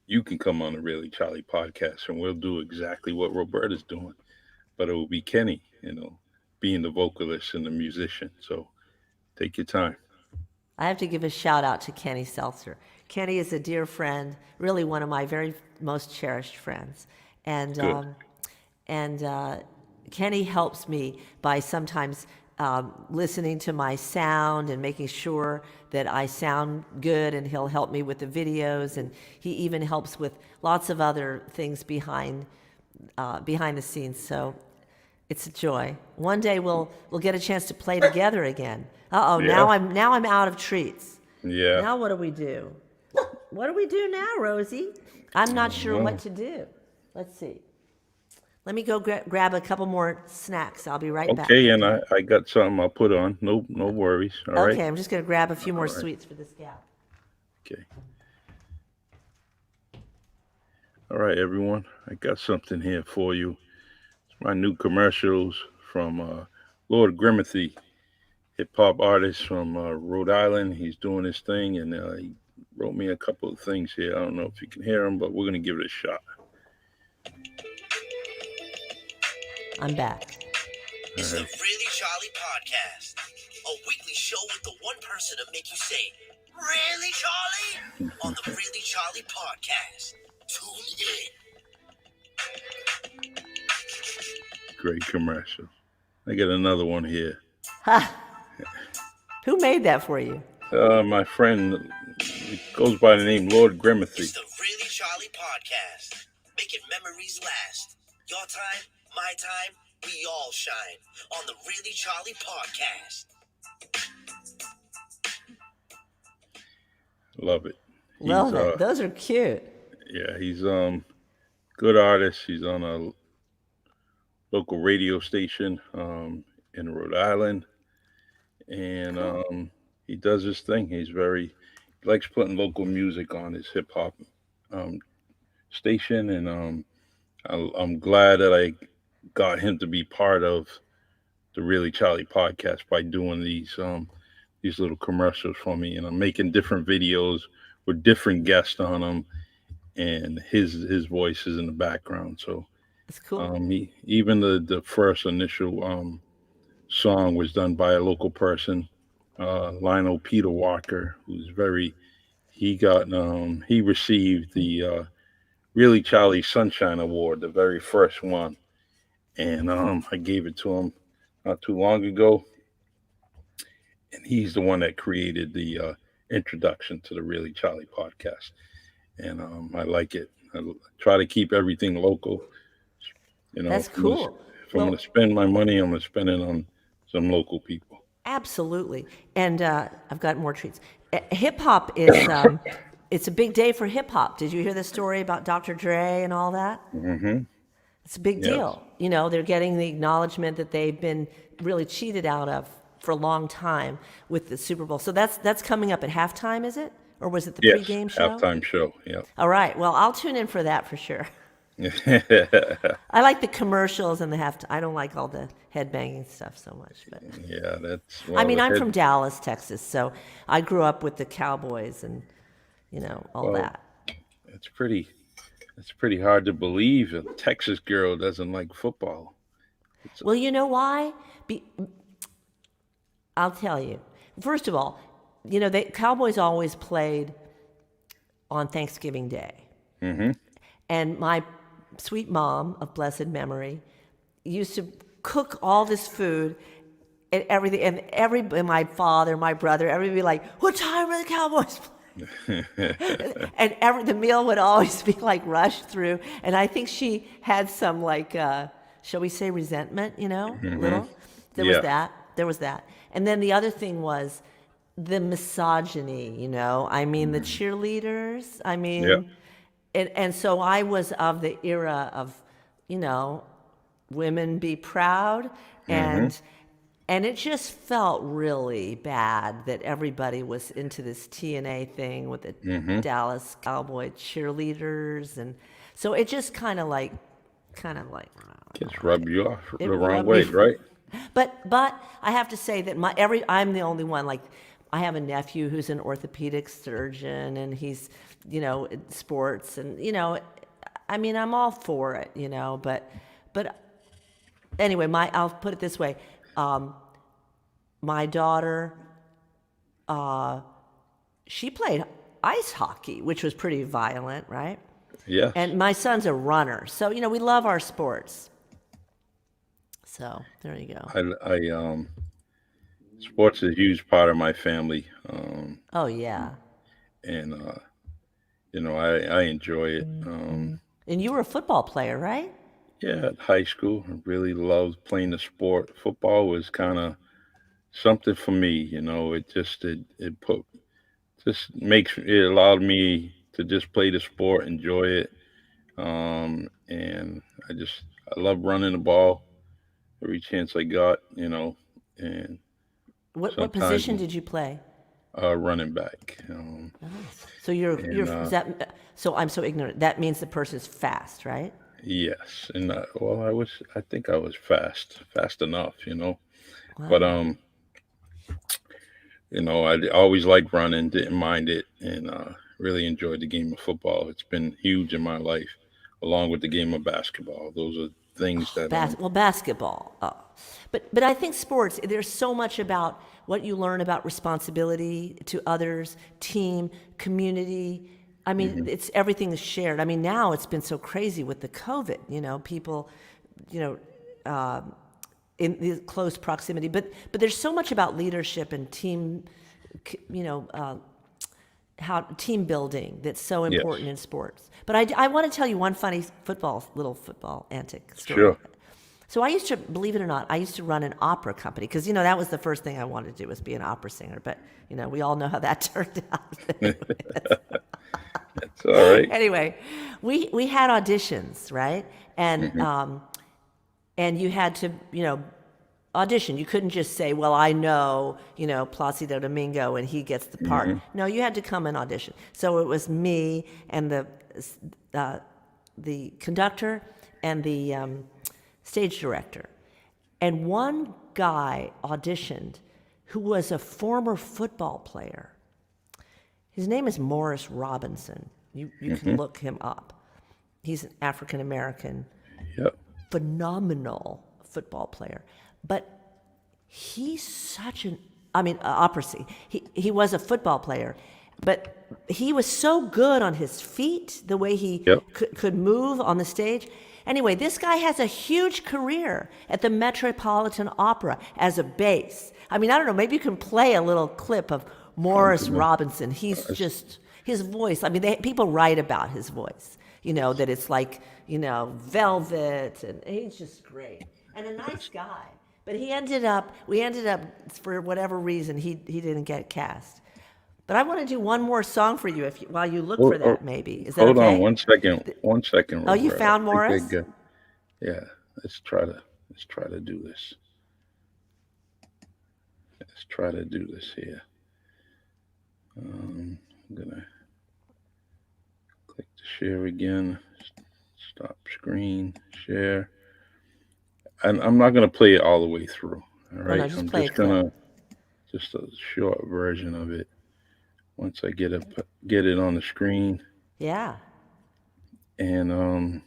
B: you can come on the Really Charlie podcast, and we'll do exactly what Roberta's doing. But it will be Kenny, being the vocalist and the musician. So take your time.
C: I have to give a shout out to Kenny Seltzer. Kenny is a dear friend, really one of my very most cherished friends. And Kenny helps me by sometimes listening to my sound and making sure that I sound good, and he'll help me with the videos, and he even helps with lots of other things behind behind the scenes. So it's a joy. One day we'll get a chance to play together again. Uh-oh,
B: Yeah.
C: now I'm out of treats.
B: Yeah.
C: Now what do we do? What do we do now, Rosie? I'm not sure what to do. Let's see. Let me go grab a couple more snacks. I'll be right back.
B: Okay, and I got something I'll put on. No worries. All right.
C: Okay, I'm just going to grab a few more
B: All right.
C: sweets for this gal.
B: Okay. All right, everyone. I got something here for you. It's my new commercials from Lord Grimathy, hip hop artist from Rhode Island. He's doing his thing, and he wrote me a couple of things here. I don't know if you can hear him, but we're going to give it a shot.
C: I'm back.
D: It's the Really Charlie Podcast, a weekly show with the one person to make you say, "Really, Charlie?" on the Really Charlie Podcast. Tune in.
B: Great commercial. I got another one here.
C: Who made that for you?
B: My friend, he goes by the name Lord Grimathy.
D: It's the Really Charlie Podcast, making memories last. Your time, my time, we all shine on the Really Charlie Podcast.
B: Love it.
C: Love it. Those are cute.
B: Yeah, he's good artist. He's on a local radio station in Rhode Island, and
C: Cool.
B: he does his thing. He likes putting local music on his hip hop station, and I'm glad that I got him to be part of the Really Charlie podcast by doing these little commercials for me, and I'm making different videos with different guests on them, and his voice is in the background. So
C: It's cool.
B: even the first initial song was done by a local person, Lionel Peter Walker, he received the Really Charlie Sunshine Award, the very first one, and I gave it to him not too long ago, and he's the one that created the introduction to the Really Charlie podcast, and I like it. I try to keep everything local.
C: That's cool.
B: If I'm going to spend my money, I'm going to spend it on some local people.
C: Absolutely. And I've got more treats. Hip hop is, it's a big day for hip hop. Did you hear the story about Dr. Dre and all that?
B: Mm-hmm.
C: It's a big
B: Yes.
C: deal. They're getting the acknowledgement that they've been really cheated out of for a long time with the Super Bowl. So that's coming up at halftime, is it? Or was it the
B: Yes,
C: pregame show?
B: halftime show. Yeah.
C: All right. Well, I'll tune in for that for sure. I like the commercials and the halftime. I don't like all the headbanging stuff so much, but
B: Yeah, that's.
C: I mean, I'm
B: the
C: from Dallas, Texas, so I grew up with the Cowboys and all
B: Well,
C: that.
B: It's pretty hard to believe a Texas girl doesn't like football.
C: Well, you know why? I'll tell you. First of all, the Cowboys always played on Thanksgiving Day.
B: Mm-hmm.
C: And my sweet mom of blessed memory used to cook all this food and everything. And my father, my brother, everybody would be like, "What time are the Cowboys playing?" And the meal would always be like rushed through. And I think she had some shall we say resentment, little. There was that. And then the other thing was the misogyny, I mean, the cheerleaders,
B: Yeah.
C: and so I was of the era of, women be proud, and it just felt really bad that everybody was into this TNA thing with the Dallas Cowboy cheerleaders, and so it just kind of like
B: Just rub you off
C: it
B: the wrong
C: rubbed
B: way,
C: me-
B: right?
C: But I have to say that I'm the only one. Like, I have a nephew who's an orthopedic surgeon, and he's in sports, and I mean, I'm all for it, but anyway, I'll put it this way. My daughter, she played ice hockey, which was pretty violent, right?
B: Yeah.
C: And my son's a runner, so we love our sports. So there you go.
B: I sports is a huge part of my family,
C: Oh yeah.
B: and I enjoy it.
C: And you were a football player, right?
B: Yeah, at high school, I really loved playing the sport. Football was kind of something for me, it put just makes it allowed me to just play the sport, enjoy it. And I love running the ball every chance I got, and
C: What
B: sometimes
C: position did you play?
B: running back.
C: So you're
B: And
C: is that so I'm so ignorant. That means the person's fast, right?
B: yes, and well, I think I was fast enough, but
C: Wow.
B: I always liked running, didn't mind it, and really enjoyed the game of football. It's been huge in my life, along with the game of basketball. Those are things that
C: Well, basketball. But I think sports. There's so much about what you learn about responsibility to others, team, community. I mean,
B: mhm,
C: it's everything is shared. I mean, now it's been so crazy with the COVID. People, you know, in the close proximity. But there's so much about leadership and team. You know. How team building that's so important
B: yes,
C: in sports. But I want to tell you one funny little football antic story.
B: sure,
C: So I used to, believe it or not, I used to run an opera company because that was the first thing I wanted to do was be an opera singer. But we all know how that turned out.
B: it's all right.
C: Anyway, we had auditions, right? And
B: Hmm.
C: and you had to audition. You couldn't just say, well, I know Placido Domingo and he gets the part.
B: Hmm.
C: No, you had to come and audition. So it was me and the conductor and the stage director. And one guy auditioned who was a former football player. His name is Morris Robinson. You can
B: Hmm.
C: look him up. He's an African American,
B: Yep.
C: phenomenal football player. But he's such opera singer. He was a football player, but he was so good on his feet, the way he
B: Yep.
C: could move on the stage. Anyway, this guy has a huge career at the Metropolitan Opera as a bass. I mean, I don't know, maybe you can play a little clip of
B: I'm
C: Morris
B: gonna.
C: Robinson. He's just, his voice, I mean, people write about his voice, that it's like, velvet, and he's just great. And a nice guy. But we ended up, for whatever reason, he didn't get cast. But I want to do one more song for you while you look
B: Oh,
C: for
B: oh,
C: that, maybe. Is that
B: hold on
C: okay?
B: one second. One second,
C: Oh, you
B: Robert.
C: found
B: I think I
C: Morris?
B: got. Yeah. Let's try to do this. Let's try to do this here. I'm gonna click the share again. Stop screen. Share. And I'm not gonna play it all the way through. All
C: Oh, no,
B: right.
C: just
B: I'm
C: play a
B: just
C: clip.
B: gonna just a short version of it. Once I get it on the screen,
C: Yeah.
B: and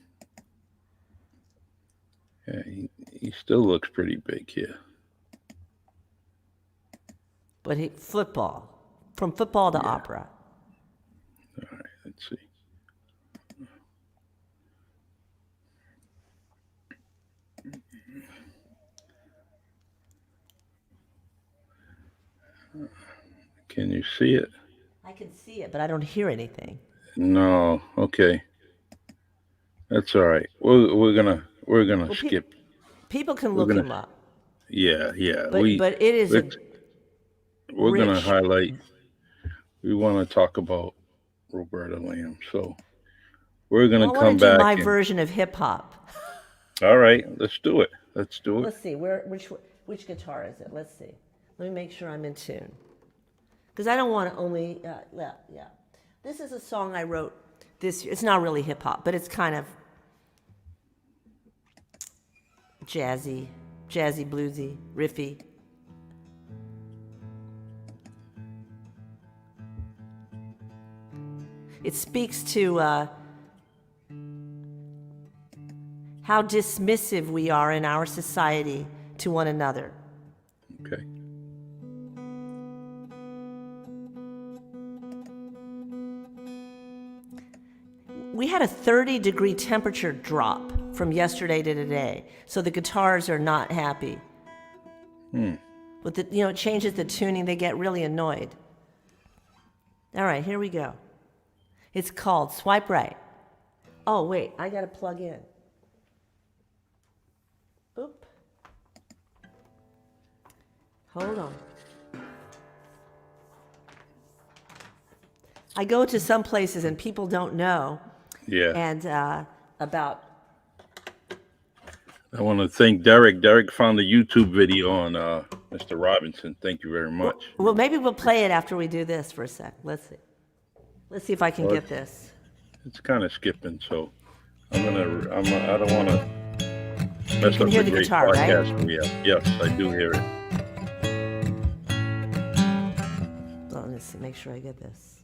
B: yeah, he still looks pretty big here.
C: But football. From football to
B: Yeah.
C: opera.
B: All right. Let's see. Can you see it?
C: I can see it, but I don't hear anything.
B: No. Okay. That's all right. We're gonna
C: Well,
B: skip.
C: people can
B: We're
C: look
B: gonna
C: him up.
B: yeah, yeah.
C: But it is a
B: Let's we're gonna
C: rich.
B: highlight. We want to talk about Roberta Lamb. So we're
C: Well,
B: gonna
C: I want to
B: come
C: do
B: back
C: my
B: and
C: version of hip hop.
B: all right. Let's do it. Let's do it.
C: Let's see which guitar is it. Let's see. Let me make sure I'm in tune, because I don't want to only. Yeah. This is a song I wrote this year. It's not really hip hop, but it's kind of jazzy, bluesy, riffy. It speaks to how dismissive we are in our society to one another.
B: Okay.
C: We had a 30-degree temperature drop from yesterday to today, so the guitars are not happy. But it changes the tuning. They get really annoyed. All right, here we go. It's called Swipe Right. Oh, wait, I got to plug in. Hold on. I go to some places and people don't know.
B: Yeah.
C: And about.
B: I want to thank Derek. Derek found the YouTube video on Mr. Robinson. Thank you very much.
C: Well, maybe we'll play it after we do this for a sec. Let's see. Let's see if I can get this.
B: It's kind of skipping, so I don't want to mess up
C: hear
B: the
C: the
B: great
C: guitar, right?
B: podcast we have. Yes, I do hear it.
C: Well, let's see, make sure I get this.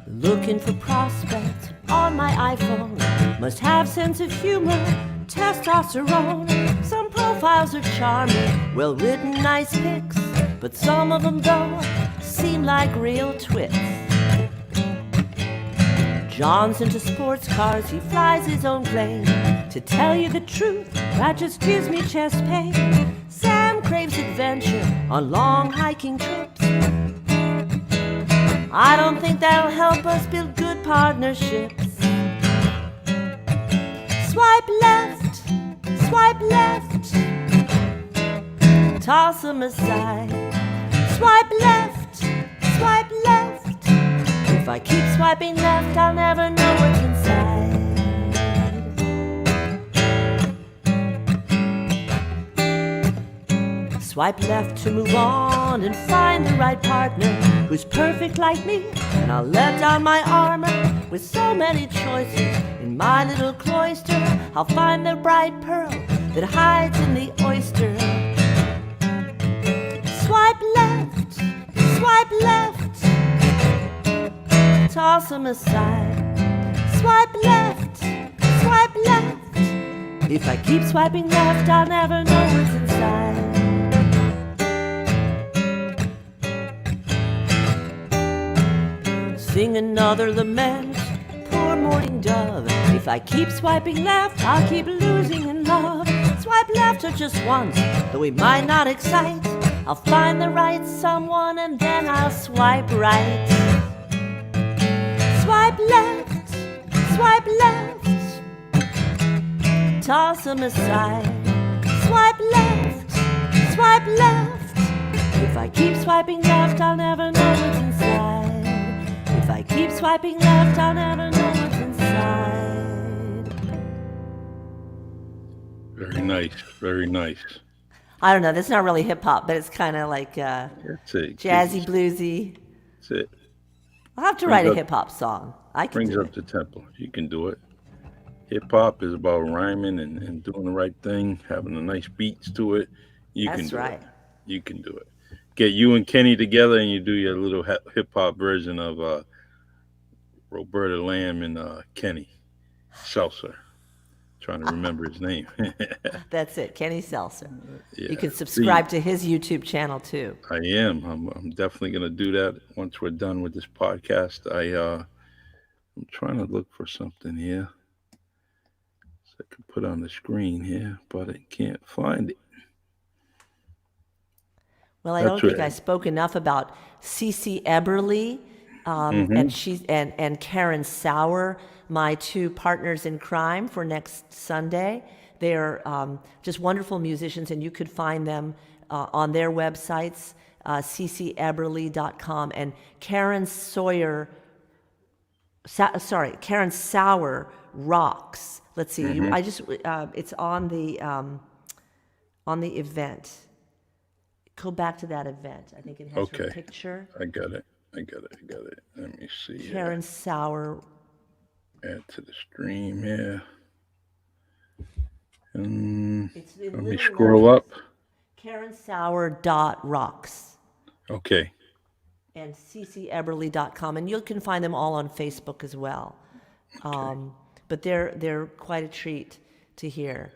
C: Looking for prospects on my iPhone. Must have sense of humor, testosterone. Some profiles are charming, well-written, nice pics. But some of them, though, seem like real twits. John's into sports cars, he flies his own plane. To tell you the truth, that just gives me chest pain. Sam craves adventure on long hiking trips. I don't think that'll help us build good partnerships. Swipe left, toss them aside. Swipe left. If I keep swiping left, I'll never know what's inside. Swipe left to move on and find the right partner who's perfect like me, and I'll let down my armor. With so many choices in my little cloister, I'll find the bright pearl that hides in the oyster. Swipe left, toss them aside. Swipe left. If I keep swiping left, I'll never know what's inside. Sing another lament, poor mourning dove. If I keep swiping left, I'll keep losing in love. Swipe left or just once, though we might not excite. I'll find the right someone and then I'll swipe right. Swipe left, toss them aside. Swipe left. If I keep swiping left, I'll never know what's inside. If I keep swiping left, I'll never know what's inside.
B: Very nice. Very nice.
C: I don't know. That's not really hip hop, but it's kind of like
B: That's it.
C: jazzy, bluesy.
B: That's it.
C: I'll have to write a hip hop song. I can
B: Brings
C: do
B: up
C: it.
B: the tempo. You can do it. Hip hop is about rhyming and doing the right thing, having a nice beats to it. You can
C: That's
B: do
C: right.
B: it. You can do it. Get you and Kenny together and you do your little hip hop version of Roberta Lamb and Kenny Seltzer. Trying to remember his name.
C: That's it, Kenny Seltzer.
B: Yeah.
C: You can subscribe to his YouTube channel too.
B: I am. I'm definitely going to do that once we're done with this podcast. I'm trying to look for something here so I can put on the screen here, but I can't find it.
C: Well, I don't think I spoke enough about Cece Eberly and she's and Karen Sauer, my two partners in crime for next Sunday. They're just wonderful musicians, and you could find them on their websites, cceberly.com, and Karen Sauer Rocks. Let's see. It's on the event. Go back to that event. I think it has her picture.
B: I got it. Let me see.
C: Karen Sauer.
B: Add to the stream here. And let me scroll up.
C: KarenSauer.rocks.
B: Okay.
C: And cceberly.com. And you can find them all on Facebook as well.
B: Okay.
C: But they're quite a treat to hear.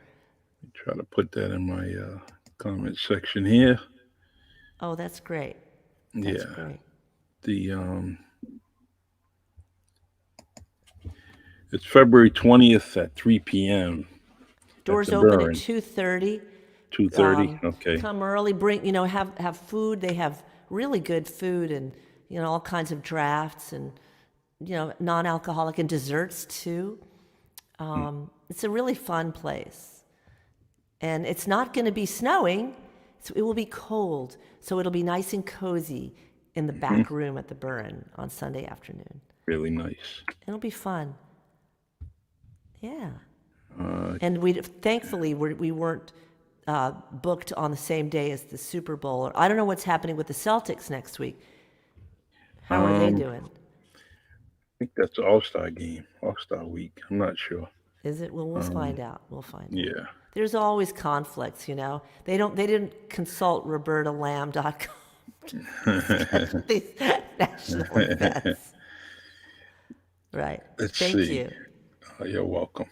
B: Try to put that in my comment section here.
C: Oh, that's great.
B: Great. It's February 20th at 3 p.m.
C: Doors open at 2:30.
B: 2:30. Okay.
C: Come early. Bring have food. They have really good food, and all kinds of drafts and, non-alcoholic and desserts too. It's a really fun place. And it's not going to be snowing, so it will be cold. So it'll be nice and cozy in the back room at the Burn on Sunday afternoon.
B: Really nice.
C: It'll be fun. Yeah.
B: Uh,
C: And thankfully we weren't booked on the same day as the Super Bowl. Or I don't know what's happening with the Celtics next week. How are they
B: I
C: doing?
B: think that's All-Star game, All-Star week. I'm not sure.
C: Is it? Well, we'll find out. We'll find out.
B: Yeah.
C: There's always conflicts, They didn't consult robertalamb.com these national events. Right.
B: Let's
C: Thank
B: see.
C: you.
B: You're welcome.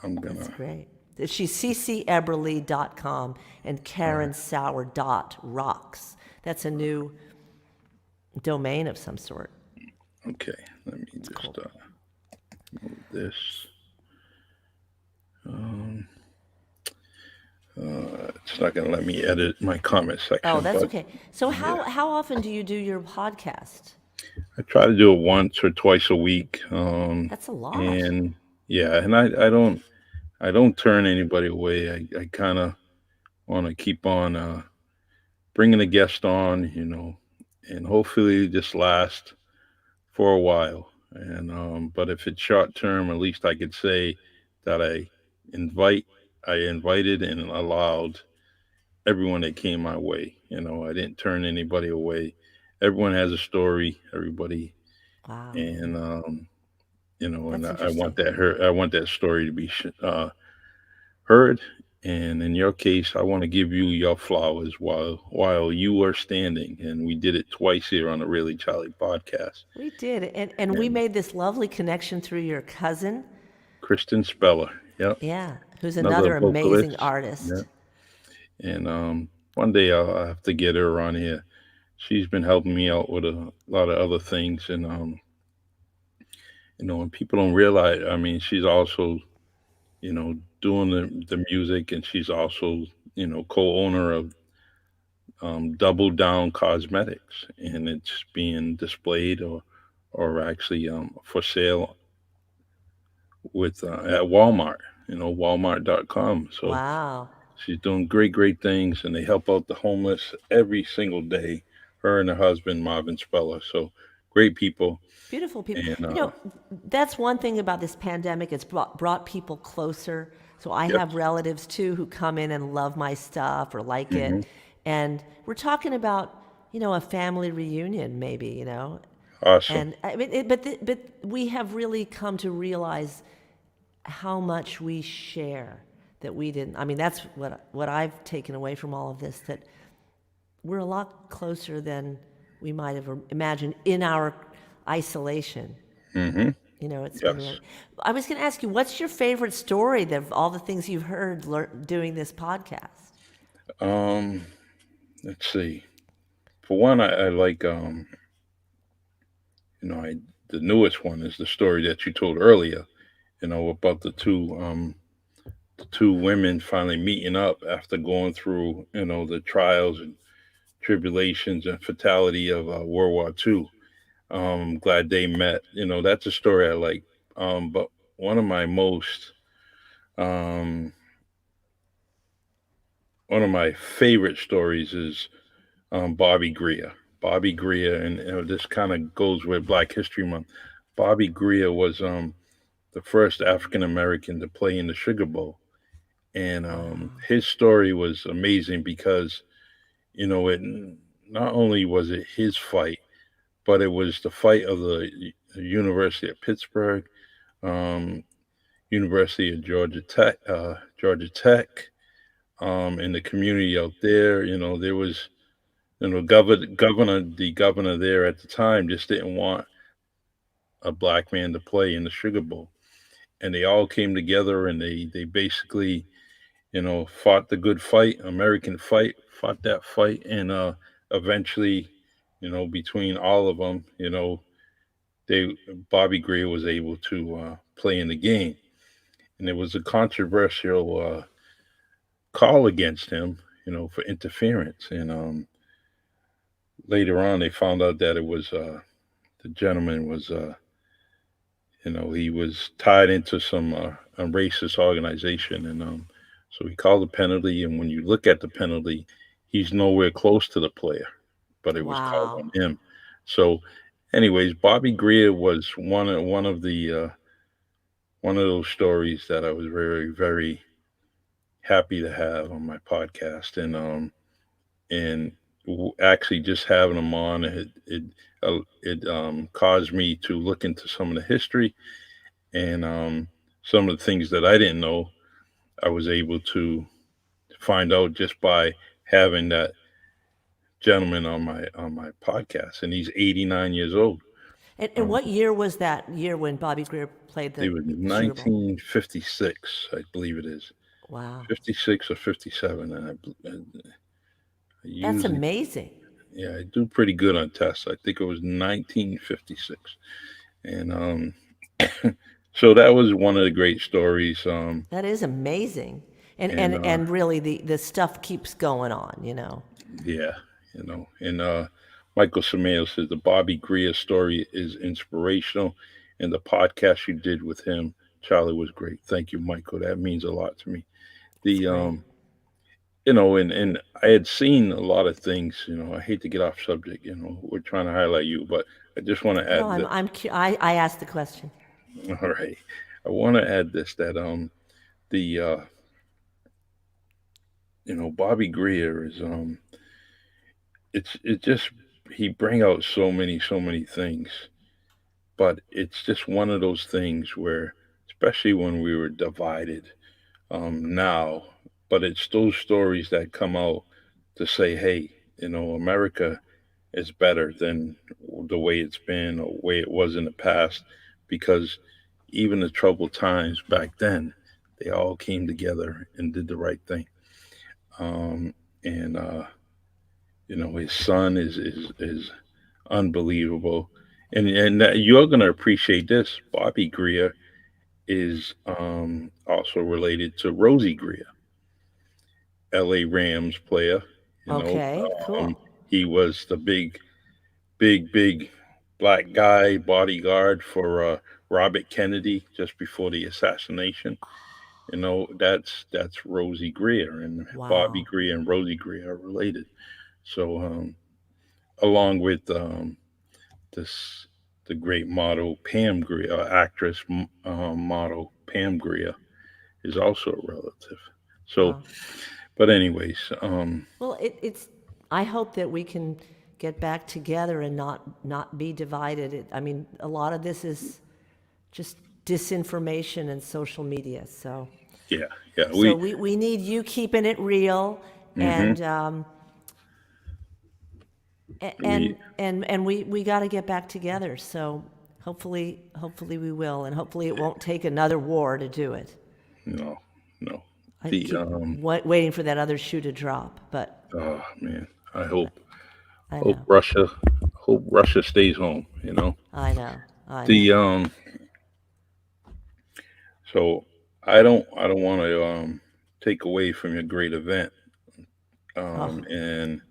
B: I'm
C: That's
B: gonna.
C: great. She's cceberly.com and karensauer.rocks. That's a new domain of some sort.
B: Okay. Let me just
C: Cool.
B: move this. It's not gonna let me edit my comment section.
C: Oh, that's
B: but
C: okay. So how often do you do your podcast?
B: I try to do it once or twice a week.
C: That's a lot.
B: And yeah, and I don't turn anybody away. I kind of want to keep on bringing a guest on, and hopefully this lasts for a while. And but if it's short term, at least I could say that I invited and allowed everyone that came my way. I didn't turn anybody away. Everyone has a story. Everybody,
C: Wow.
B: and and
C: That's
B: I want
C: interesting.
B: I want that story to be heard. And in your case, I want to give you your flowers while you were standing. And we did it twice here on the Really Charlie podcast.
C: We did. And we
B: And
C: made this lovely connection through your cousin.
B: Kristen Speller, yep,
C: Yeah. Who's
B: another
C: another amazing
B: vocalist, yeah.
C: artist.
B: And one day I'll have to get her on here. She's been helping me out with a lot of other things, and and people don't realize. I mean, she's also doing the music, and she's also co-owner of Double Down Cosmetics, and it's being displayed or actually for sale with at Walmart. Walmart.com. So
C: Wow.
B: she's doing great things, and they help out the homeless every single day. Her and her husband Marvin Speller. So great people,
C: Beautiful people.
B: and
C: That's one thing about this pandemic. It's brought people closer. So I
B: yep.
C: have relatives too who come in and love my stuff or like it.
B: Hmm.
C: And we're talking about, a family reunion maybe.
B: Awesome.
C: And I mean, but we have really come to realize how much we share that we didn't. I mean, that's what I've taken away from all of this, that we're a lot closer than we might have imagined in our isolation.
B: Hmm.
C: It's been
B: Yes.
C: really. I was going to ask you, what's your favorite story of all the things you've heard doing this podcast?
B: Um, let's see. For one, I like the newest one is the story that you told earlier. About the two women finally meeting up after going through the trials and tribulations and fatality of World War II. Glad they met. That's a story I like. But one of my most um, one of my favorite stories is Bobby Grier. Bobby Grier, and this kind of goes with Black History Month. Bobby Grier was the first African American to play in the Sugar Bowl, and
C: Wow.
B: his story was amazing because it not only was it his fight, but it was the fight of the University of Pittsburgh, um, University of Georgia Tech, and the community out there. There was the governor there at the time just didn't want a black man to play in the Sugar Bowl, and they all came together and they basically fought the good fight, American fight, fought that fight, and eventually, between all of them, they Bobby Grier was able to play in the game, and there was a controversial call against him, for interference, and later on, they found out that it was the gentleman was, he was tied into some a racist organization, and so he called the penalty. And when you look at the penalty, he's nowhere close to the player, but it was called
C: Wow.
B: on him. So, anyways, Bobby Grier was one of those stories that I was very very happy to have on my podcast, and actually just having him on it caused me to look into some of the history, and some of the things that I didn't know. I was able to find out just by having that gentleman on my podcast, and he's 89 years old.
C: And
B: Um,
C: what year was that year when Bobby Greer played
B: it
C: the
B: was
C: Sugar Bowl?
B: 1956, I believe it is.
C: Wow.
B: 56 or 57, and I
C: That's
B: usually,
C: amazing.
B: yeah, I do pretty good on tests. I think it was 1956, and so that was one of the great stories.
C: That is amazing.
B: And
C: And really the stuff keeps going on,
B: Yeah, and Michael Sameo says the Bobby Grier story is inspirational, and the podcast you did with him, Charlie, was great. Thank you, Michael. That means a lot to me.
C: It's
B: The
C: great.
B: and I had seen a lot of things. I hate to get off subject. We're trying to highlight you, but I just want to
C: No,
B: add this.
C: I asked the question.
B: All right, I want to add this that the Bobby Grier is it's just he bring out so many things, but it's just one of those things where, especially when we were divided, now, but it's those stories that come out to say, hey, America is better than the way it's been or the way it was in the past, because even the troubled times back then, they all came together and did the right thing. And his son is unbelievable, and you're gonna appreciate this. Bobby Grier is also related to Rosie Grier, L.A. Rams player. You know,
C: Okay,
B: um,
C: cool.
B: he was the big black guy bodyguard for Robert Kennedy just before the assassination. That's Rosie Grier, and Bobby
C: Wow.
B: Grier and Rosie Grier are related. So, along with this the great model Pam Grier, actress model Pam Grier is also a relative. So,
C: Wow.
B: but anyways,
C: Well, it's. I hope that we can get back together and not be divided. I mean, a lot of this is just disinformation and social media.
B: yeah, yeah,
C: So we need you keeping it real,
B: hmm
C: and
B: we,
C: we got to get back together. So hopefully we will, and hopefully it won't take another war to do it.
B: no, no,
C: I
B: the
C: keep waiting for that other shoe to drop, but
B: oh man,
C: I
B: hope
C: know,
B: Russia stays home.
C: I know.
B: The so I don't want to take away from your great event,
C: Oh,
B: and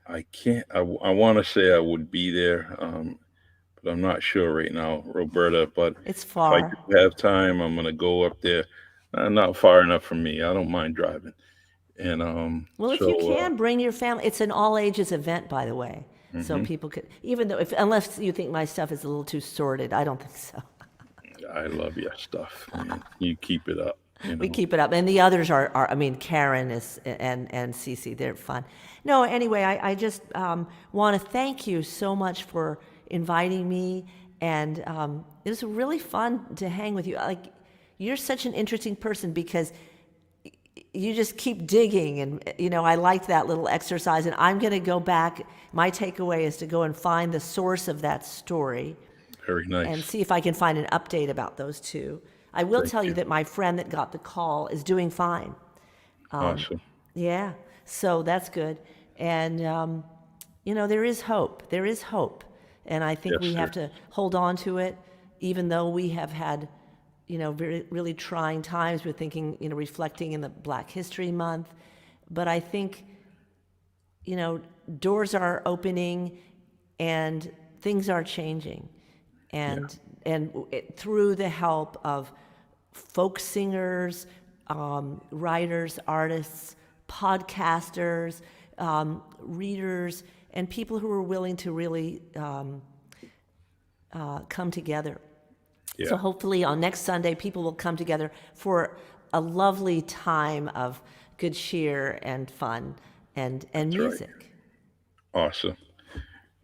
B: I can't. I want to say I would be there, but I'm not sure right now, Roberta. But
C: it's
B: if I
C: far.
B: do have time, I'm gonna go up there. Not far enough from me. I don't mind driving, and
C: Well, if you can, bring your family. It's an all ages event, by the way. So
B: mhm.
C: people could, even though, unless you think my stuff is a little too sordid, I don't think so.
B: I love your stuff, man. You keep it up.
C: We keep it up. And the others are I mean, Karen is, and Cece, they're fun. No, anyway, I just want to thank you so much for inviting me. And it was really fun to hang with you. Like, you're such an interesting person because you just keep digging, and I liked that little exercise, and I'm going to go back. My takeaway is to go and find the source of that story
B: Very
C: and
B: nice.
C: see if I can find an update about those two. I will
B: Thank
C: tell you
B: you.
C: that my friend that got the call is doing fine.
B: Awesome.
C: Yeah, so that's good. And there is hope. There is hope, and I think
B: Yes,
C: we have
B: sir.
C: to hold on to it, even though we have had very, really trying times. We're thinking, reflecting in the Black History Month. But I think doors are opening and things are changing. And through the help of folk singers, writers, artists, podcasters, readers, and people who are willing to really come together.
B: Yeah.
C: So hopefully on next Sunday, people will come together for a lovely time of good cheer and fun and music.
B: Right. Awesome.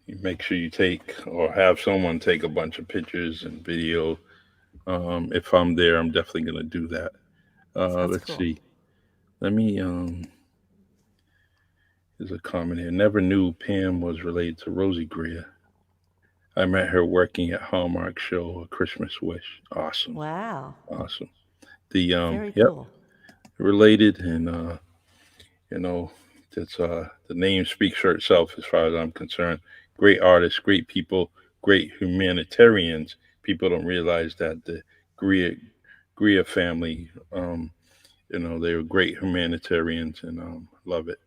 B: You make sure you take or have someone take a bunch of pictures and video. If I'm there, I'm definitely going to do that.
C: Sounds
B: Let's
C: cool.
B: see. Let me, there's a comment here. Never knew Pam was related to Rosie Grier. I met her working at Hallmark show, A Christmas Wish. Awesome.
C: Wow.
B: Awesome. The,
C: Very cool.
B: related and, that's, the name speaks for itself as far as I'm concerned. Great artists, great people, great humanitarians. People don't realize that the Grier family, they were great humanitarians and love it.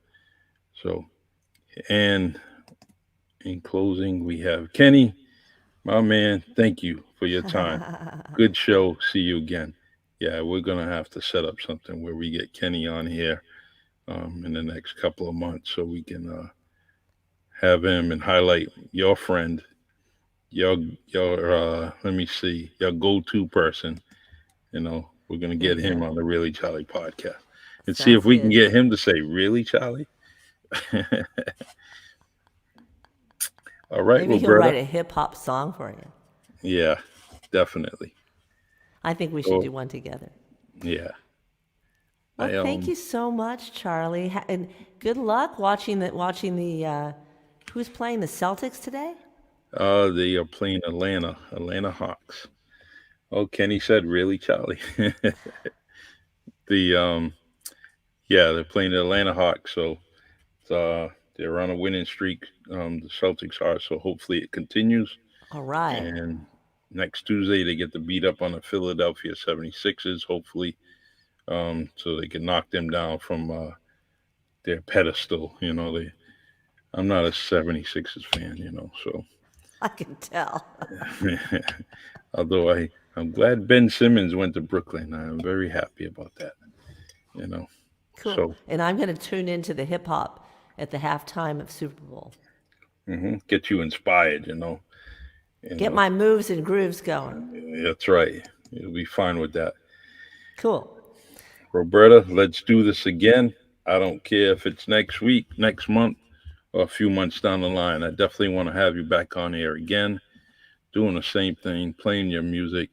B: So, and in closing, we have Kenny, my man. Thank you for your time. Good show. See you again. Yeah, we're gonna have to set up something where we get Kenny on here in the next couple of months so we can have him and highlight your friend, your let me see, your go-to person. We're gonna get him on the Really Charlie podcast and see if
C: Sounds
B: we can
C: good.
B: get him to say, "Really, Charlie?" All right,
C: Maybe he'll
B: Roberta.
C: write a hip hop song for you.
B: Yeah, definitely.
C: I think we should do one together.
B: Yeah.
C: Well, thank you so much, Charlie, and good luck watching the. Who's playing the Celtics today?
B: They are playing Atlanta Hawks. Oh, Kenny said, "Really, Charlie?" They're playing the Atlanta Hawks, so they're on a winning streak. The Celtics are, so hopefully it continues.
C: All right.
B: And next Tuesday they get to beat up on the Philadelphia 76ers, hopefully, so they can knock them down from their pedestal. I'm not a 76ers fan, so.
C: I can tell.
B: Although I'm glad Ben Simmons went to Brooklyn. I'm very happy about that.
C: Cool.
B: So,
C: and I'm going to tune into the hip hop at the halftime of Super Bowl.
B: Get you inspired,
C: Get my moves and grooves going.
B: That's right. You'll be fine with that.
C: Cool.
B: Roberta, let's do this again. I don't care if it's next week, next month, or a few months down the line. I definitely want to have you back on here again, doing the same thing, playing your music,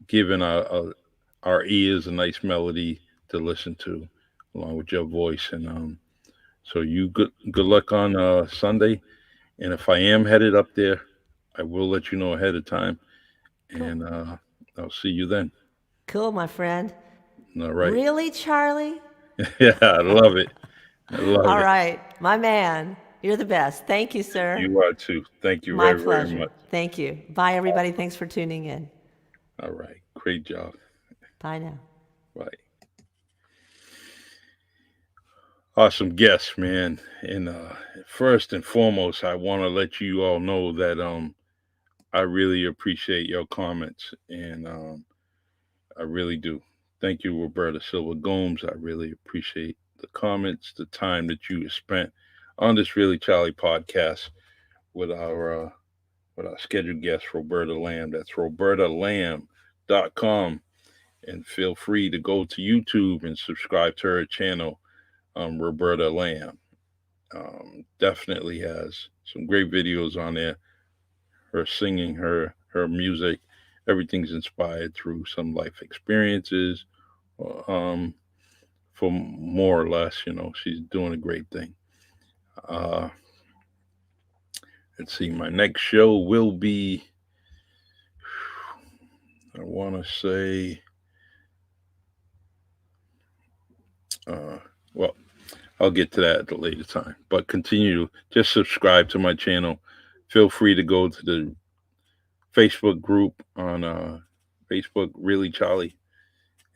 B: giving our ears a nice melody to listen to, along with your voice. And so you good luck on Sunday. And if I am headed up there, I will let you know ahead of time. Cool. And I'll see you then.
C: Cool, my friend.
B: All right.
C: Really, Charlie?
B: Yeah, I love it.
C: All right, my man. You're the best. Thank you, sir.
B: You are too. Thank you
C: My
B: very,
C: pleasure.
B: very much.
C: Thank you. Bye, everybody. Thanks for tuning in.
B: All right. Great job.
C: Bye now.
B: Bye. Awesome guest, man. And first and foremost, I want to let you all know that I really appreciate your comments, and I really do. Thank you, Roberta Silva Gomes. I really appreciate the comments, the time that you spent on this Really Charlie podcast with our scheduled guest, Roberta Lamb. That's robertalamb.com. And feel free to go to YouTube and subscribe to her channel, Roberta Lamb. Definitely has some great videos on there. Her singing, her music, everything's inspired through some life experiences. For more or less, she's doing a great thing. Let's see, my next show will be, I want to say, well, I'll get to that at a later time. But continue, just subscribe to my channel. Feel free to go to the Facebook group on Facebook, Really Charlie,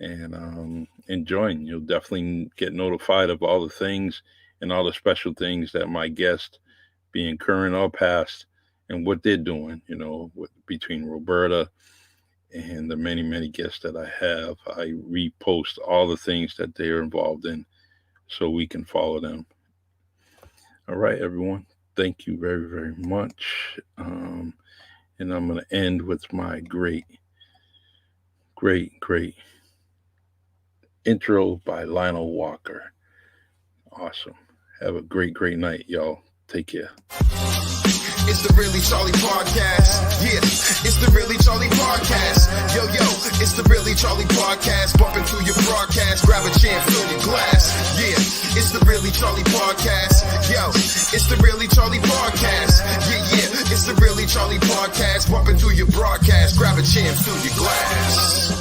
B: and join. You'll definitely get notified of all the things and all the special things that my guests, being current or past, and what they're doing, between Roberta and the many, many guests that I have. I repost all the things that they're involved in so we can follow them. All right, everyone. Thank you very, very much. And I'm going to end with my great intro by Lionel Walker. Awesome. Have a great night, y'all. Take care.
A: It's the Really Charlie Podcast. Yeah, it's the Really Charlie Podcast. Yo, it's the Really Charlie Podcast. Bumping through your broadcast. Grab a chair, fill your glass. Yeah, it's the Really Charlie Podcast. Yo, it's the Really Charlie Podcast. Yeah, it's the Really Charlie Podcast. Bumping through your broadcast. Grab a chair, fill your glass.